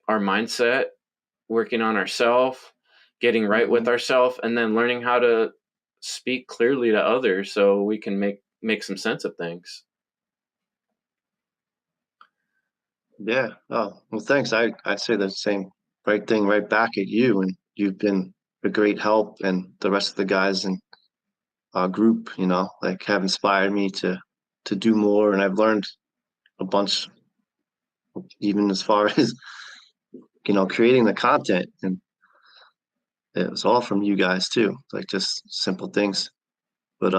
our mindset, working on ourselves, getting right with ourselves, and then learning how to speak clearly to others so we can make some sense of things. Yeah. Oh, well, thanks. I'd say the same right thing right back at you. And you've been a great help, and the rest of the guys in our group, you know, like have inspired me to do more. And I've learned a bunch, even as far as, you know, creating the content. And it was all from you guys too, like just simple things. But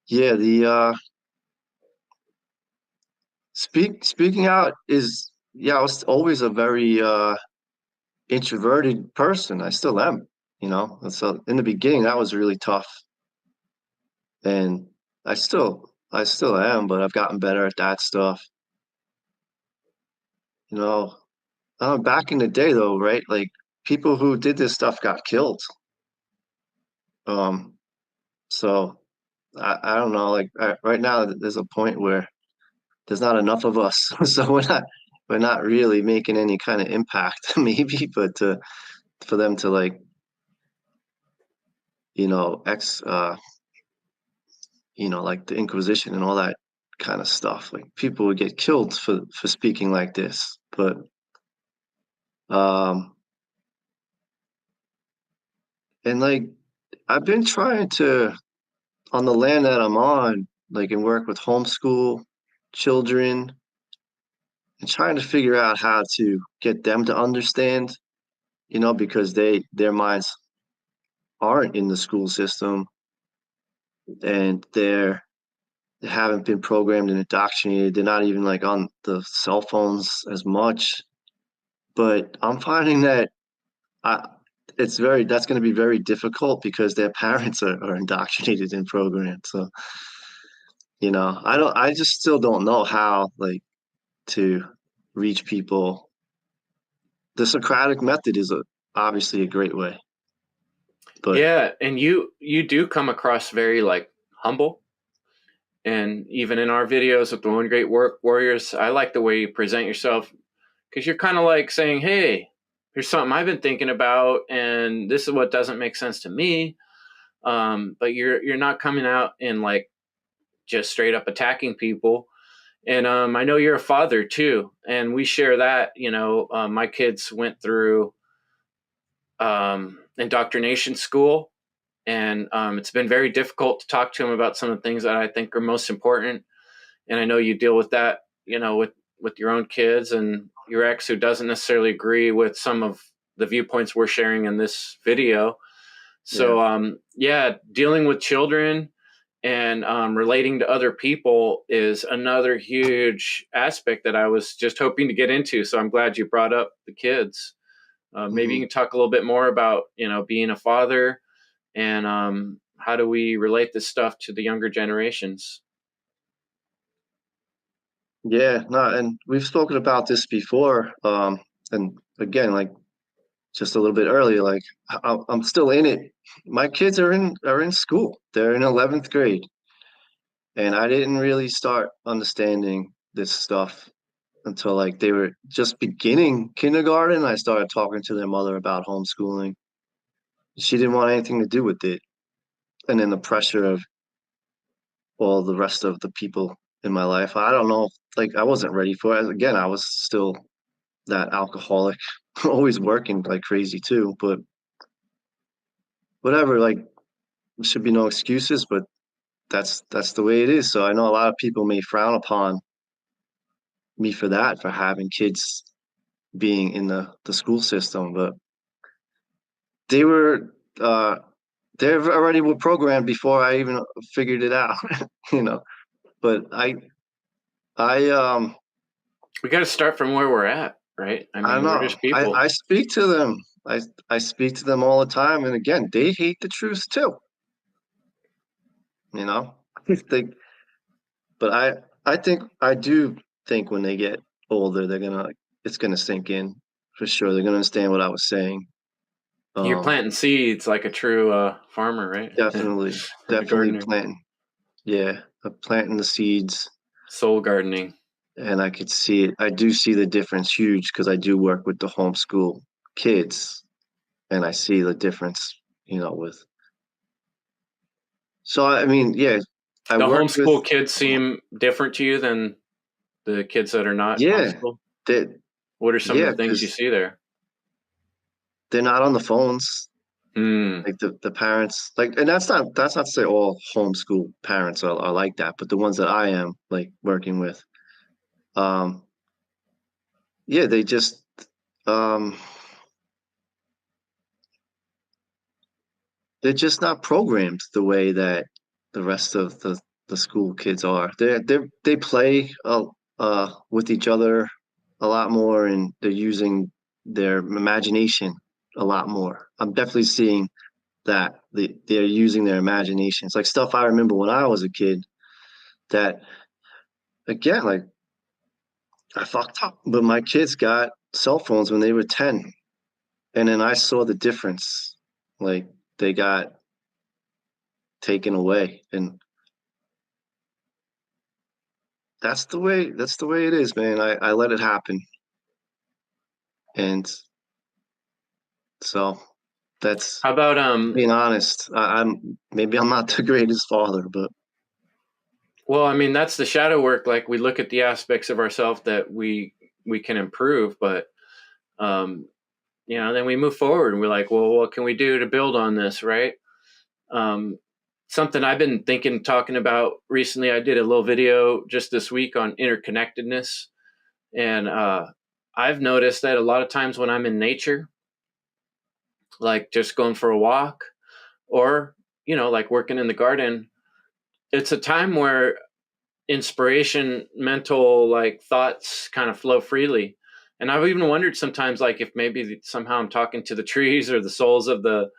yeah, the speaking out is, yeah, I was always a very introverted person. I still am, you know. And so in the beginning, that was really tough, and I still am, but I've gotten better at that stuff. You know, back in the day, though, right? Like people who did this stuff got killed. Um, so I don't know. Like right now, there's a point where there's not enough of us, so we're not really making any kind of impact, maybe. But for them to like, you know, you know, like the Inquisition and all that kind of stuff. Like people would get killed for speaking like this. But um and like I've been trying to, on the land that I'm on, like, and work with homeschool children and trying to figure out how to get them to understand, you know, because their minds aren't in the school system, and they haven't been programmed and indoctrinated. They're not even like on the cell phones as much. But I'm finding that I, that's going to be very difficult because their parents are indoctrinated and programmed. So, you know, I just still don't know how like to reach people. The Socratic method is obviously a great way, but Yeah, and you do come across very like humble. And even in our videos with the One Great Warriors, I like the way you present yourself because you're kind of like saying, "Hey, here's something I've been thinking about, and this is what doesn't make sense to me." But you're not coming out and like just straight up attacking people. And I know you're a father too, and we share that. You know, my kids went through indoctrination school, and it's been very difficult to talk to them about some of the things that I think are most important. And I know you deal with that, you know, with your own kids and your ex who doesn't necessarily agree with some of the viewpoints we're sharing in this video. So yeah, dealing with children and relating to other people is another huge aspect that I was just hoping to get into. So I'm glad you brought up the kids. Maybe you can talk a little bit more about, you know, being a father and how do we relate this stuff to the younger generations. yeah, no, and we've spoken about this before. And again, like just a little bit earlier, like I'm still in it. My kids are in school. They're in 11th grade, and I didn't really start understanding this stuff until like they were just beginning kindergarten. I started talking to their mother about homeschooling. She didn't want anything to do with it, and then the pressure of all the rest of the people in my life. I don't know, like I wasn't ready for it. Again, I was still that alcoholic, always working like crazy too. But whatever, like should be no excuses, but that's the way it is. So I know a lot of people may frown upon me for that, for having kids being in the school system, but they were uh they already were programmed before I even figured it out, you know. But I We got to start from where we're at, right? I I don't mean, we're know. just people. I speak to them. I speak to them all the time, and again, they hate the truth too. You know, they. But I think I do think when they get older, it's gonna sink in for sure. They're gonna understand what I was saying. You're Um, planting seeds like a true farmer, right? definitely, Or a definitely gardener. planting. Yeah, planting the seeds, Soul gardening. and I could see it. I do see the difference huge because I do work with the homeschool kids, and I see the difference. With so I mean, yeah, I The worked with. homeschool kids seem different to you than the kids that are not Yeah, homeschooled. that What are some of yeah, the things you because see there? they're not on the phones. Hmm. Like the parents, like, and that's not to say all homeschool parents are like that, but the ones that I am like working with, um, yeah, they just um, they're just not programmed the way that the rest of the school kids are. They play with each other a lot more, and they're using their imagination a lot more. I'm definitely seeing that they're using their imagination. It's like stuff I remember when I was a kid that again, like I fucked up, but my kids got cell phones when they were 10, and then I saw the difference. Like they got taken away, and that's the way it is, man. I let it happen, and so that's How about being honest. I'm not the greatest father, but well, I mean, that's the shadow work. Like we look at the aspects of ourselves that we can improve, but um, then we move forward and we're like, well, what can we do to build on this, right? Um, Something I've been thinking, talking about recently. I did a little video just this week on interconnectedness, and I've noticed that a lot of times when I'm in nature, like just going for a walk, or like working in the garden, it's a time where inspiration, mental like thoughts kind of flow freely. And I've even wondered sometimes, like if maybe somehow I'm talking to the trees or the souls of the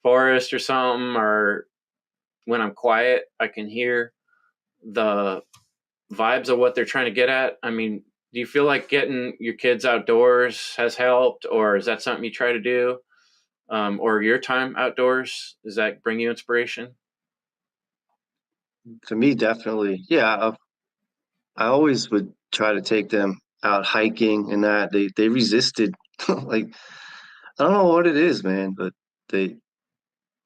forest or something, or when I'm quiet, I can hear the vibes of what they're trying to get at. I mean, do you feel like getting your kids outdoors has helped, or is that something you try to do? Or your time outdoors, does that bring you inspiration? to me, definitely, yeah. I always would try to take them out hiking, and that they resisted. Like I don't know what it is, man, but they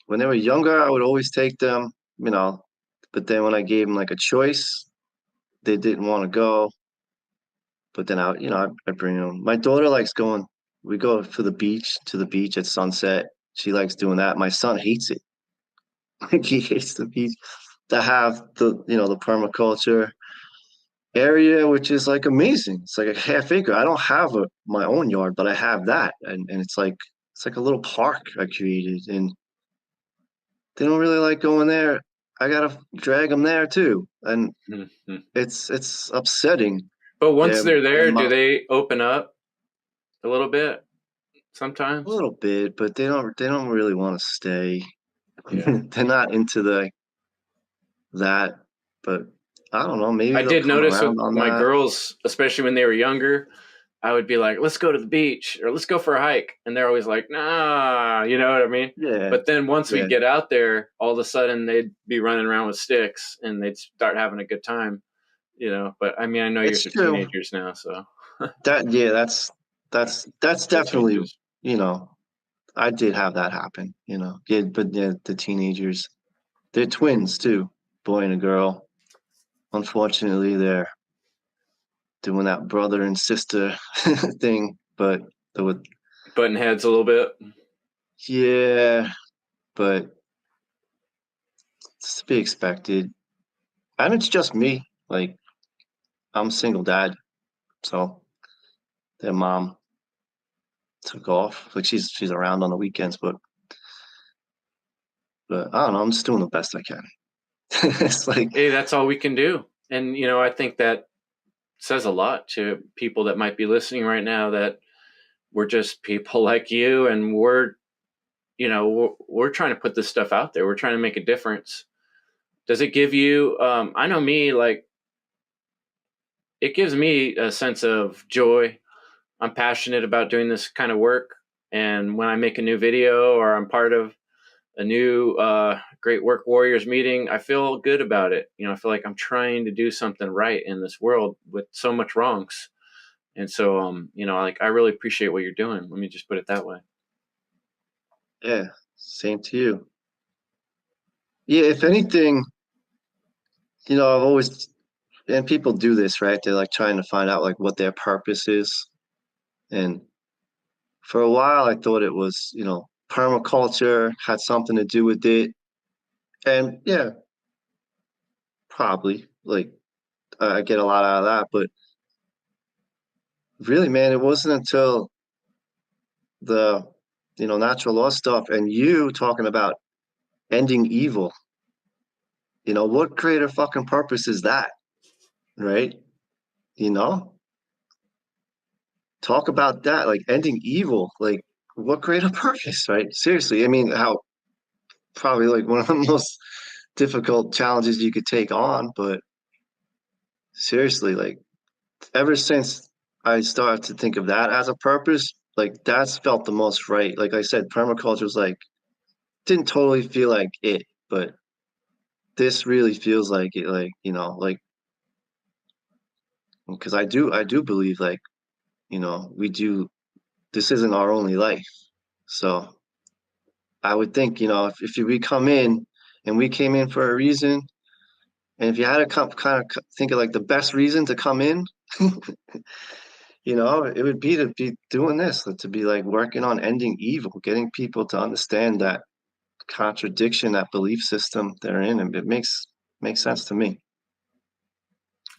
when they were younger, I would always take them, but then when I gave them like a choice, they didn't want to go. But then I bring them. My daughter likes going. We go to the beach at sunset. She likes doing that. My son hates it. Like he hates the beach. To have the permaculture area, which is like amazing. It's like a half acre. I don't have my own yard, but I have that, and it's like a little park I created, and they don't really like going there. I gotta drag them there too, and Mm-hmm. it's upsetting. But once They're, they're they're there, do mo- they open up a little bit a sometimes? little bit, but they don't really want to stay. Yeah. They're not into that, but I don't know. Maybe I they'll did come notice with around on my that. girls, especially when they were younger, I would be like, let's go to the beach or let's go for a hike. And they're always like, nah, you know what I mean? Yeah, But then once we yeah, get out there, all of a sudden they'd be running around with sticks and they'd start having a good time. But I mean, I know it's yours are true. teenagers now, so Yeah, that's that definitely changes. you know I did have that happen. Yeah, but yeah, the teenagers, they're twins too, boy and a girl. Unfortunately, they're doing that brother and sister thing, but with Button heads a little bit. yeah, but It's to be expected. And it's just me. Like, I'm a single dad, so their mom took off. Like, she's around on the weekends, but I don't know. I'm just doing the best I can. It's like, Hey, that's all we can do. And, I think that says a lot to people that might be listening right now, that we're just people like you, and we're trying to put this stuff out there. We're trying to make a difference. Does it give you, I know me, like, it gives me a sense of joy. I'm passionate about doing this kind of work. And when I make a new video or I'm part of a new Great Work Warriors meeting, I feel good about it. I feel like I'm trying to do something right in this world with so much wrongs. And so, like, I really appreciate what you're doing. Let me just put it that way. yeah, same to you. Yeah, if anything, I've always, and people do this, right? They're like trying to find out like what their purpose is. And for a while, I thought it was, permaculture had something to do with it. And yeah, probably like I get a lot out of that. But really, man, it wasn't until the, natural law stuff and you talking about ending evil. What greater fucking purpose is that, right? You know, talk about that, like ending evil, like what greater purpose, right? Seriously, I mean, how probably like one of the most difficult challenges you could take on, but seriously, like ever since I started to think of that as a purpose, like that's felt the most right. Like I said, permaculture was like didn't totally feel like it, but this really feels like it, like, like because I do believe like, we do this isn't our only life. So I would think, if we come in and we came in for a reason, and if you had to come kind of think of like the best reason to come in, it would be to be doing this, to be like working on ending evil, getting people to understand that contradiction, that belief system they're in, and it makes sense to me.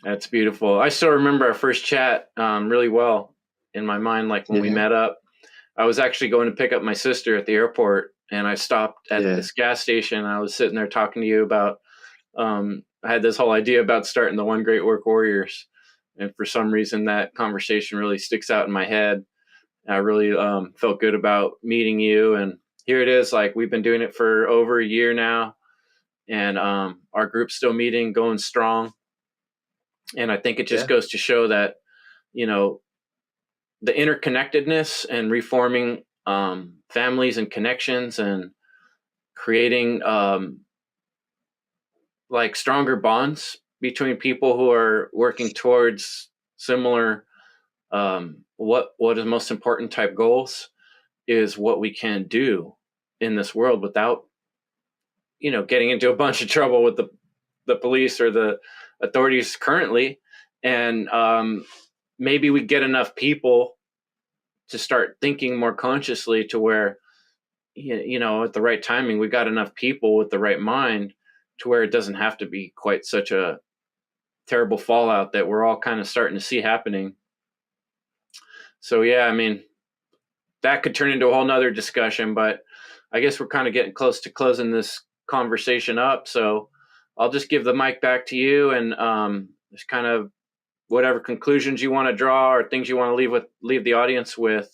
That's beautiful. I still remember our first chat really well in my mind. Like when we Yeah, met up, I was actually going to pick up my sister at the airport, and I stopped at yeah, this gas station. I was sitting there talking to you about, I had this whole idea about starting the One Great Work Warriors. And for some reason, that conversation really sticks out in my head. I really felt good about meeting you. And here it is, like we've been doing it for over a year now. And our group's still meeting, going strong. And I think it just yeah, goes to show that, you know, the interconnectedness and reforming families and connections and creating like stronger bonds between people who are working towards similar what is most important type goals is what we can do in this world without getting into a bunch of trouble with the police or the authorities currently. And maybe we get enough people to start thinking more consciously to where at the right timing we got enough people with the right mind to where it doesn't have to be quite such a terrible fallout that we're all kind of starting to see happening. So yeah, I mean, that could turn into a whole nother discussion, but I guess we're kind of getting close to closing this conversation up. So I'll just give the mic back to you, and just kind of whatever conclusions you want to draw or things you want to leave the audience with,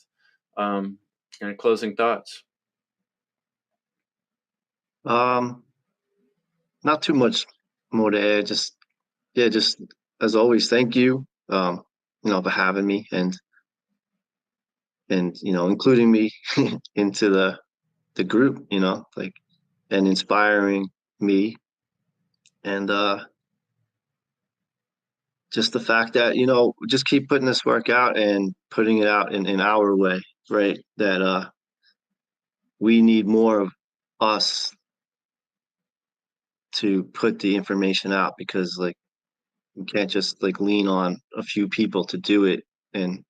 and closing thoughts. Not too much more to add. Just yeah, just as always, thank you, for having me and including me into the group, like and inspiring me and just the fact that just keep putting this work out and putting it out in our way, right? That we need more of us to put the information out because like we can't just like lean on a few people to do it. And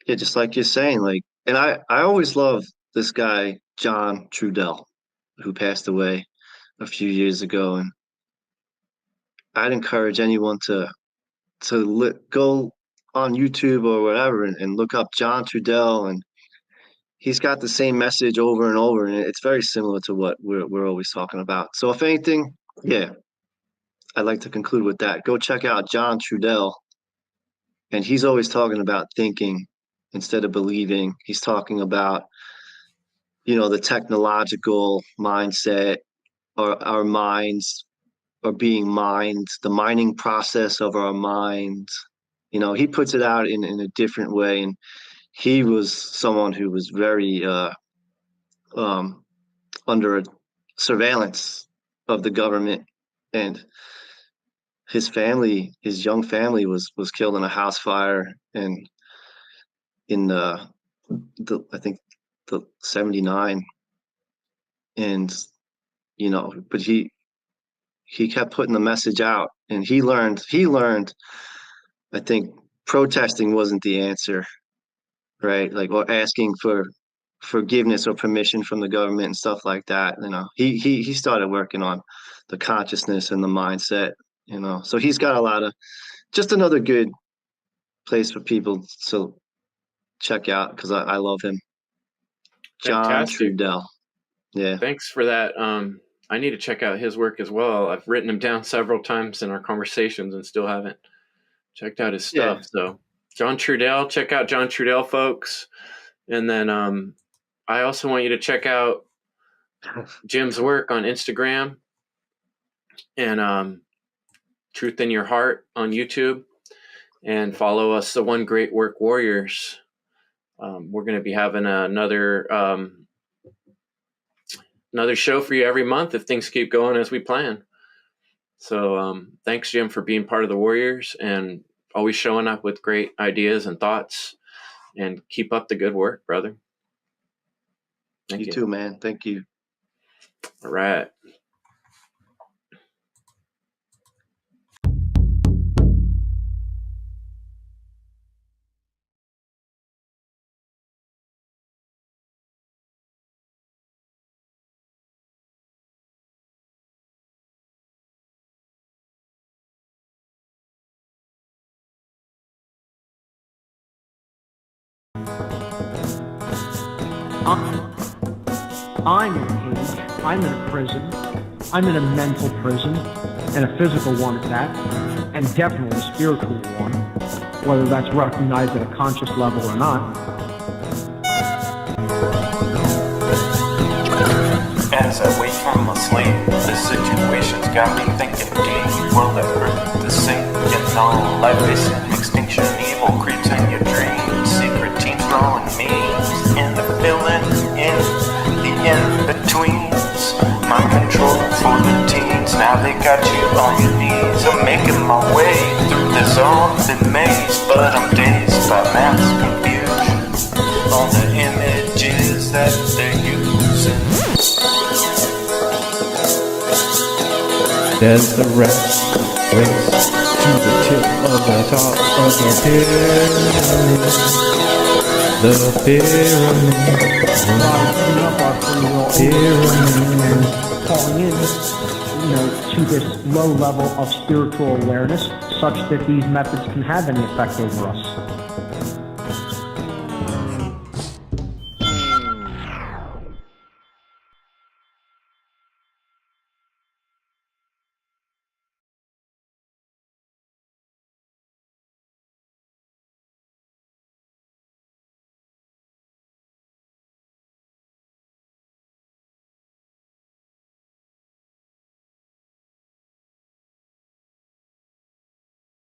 yeah, just like you're saying, like, and I always love this guy John Trudell, who passed away a few years ago, and I'd encourage anyone to go on YouTube or whatever and look up John Trudell, and he's got the same message over and over, and it's very similar to what we're always talking about. So if anything, yeah, I'd like to conclude with that. Go check out John Trudell, and he's always talking about thinking instead of believing. He's talking about, the technological mindset, or our minds are being mined, the mining process of our minds. He puts it out in a different way, and he was someone who was very under surveillance of the government, and his young family was killed in a house fire, and in the I think the 79, and but he kept putting the message out, and he learned, I think, protesting wasn't the answer, right? Like, or asking for forgiveness or permission from the government and stuff like that. He started working on the consciousness and the mindset, so he's got a lot of, just another good place for people to check out, because I love him. Fantastic. John Trudell. Yeah. Thanks for that. I need to check out his work as well. I've written him down several times in our conversations and still haven't checked out his stuff. Yeah. So John Trudell, check out John Trudell, folks. And then I also want you to check out Jim's work on Instagram, and Truth in Your Heart on YouTube, and follow us, the One Great Work Warriors. We're going to be having another show for you every month if things keep going as we plan. So thanks, Jim, for being part of the Warriors and always showing up with great ideas and thoughts, and keep up the good work, brother. Thank you. You too, man. Thank you. All right. I'm in a cage, I'm in a prison, I'm in a mental prison, and a physical one at that, and definitely a spiritual one, whether that's recognized at a conscious level or not. As I wait for my sleep, the situation's got me thinking deep. Will the earth to sink and all life is in extinction? Evil creeps in your dreams, secret teams throwing memes in the filling in the in-betweens. My control for the teens, now they got you on your knees. I'm making my way through the zombie maze, but I'm dazed by mass confusion. All the images that they're using. There's the rest race to the tip of the top of the pyramid. The pyramid. Falling in, to this low level of spiritual awareness, such that these methods can have any effect over us.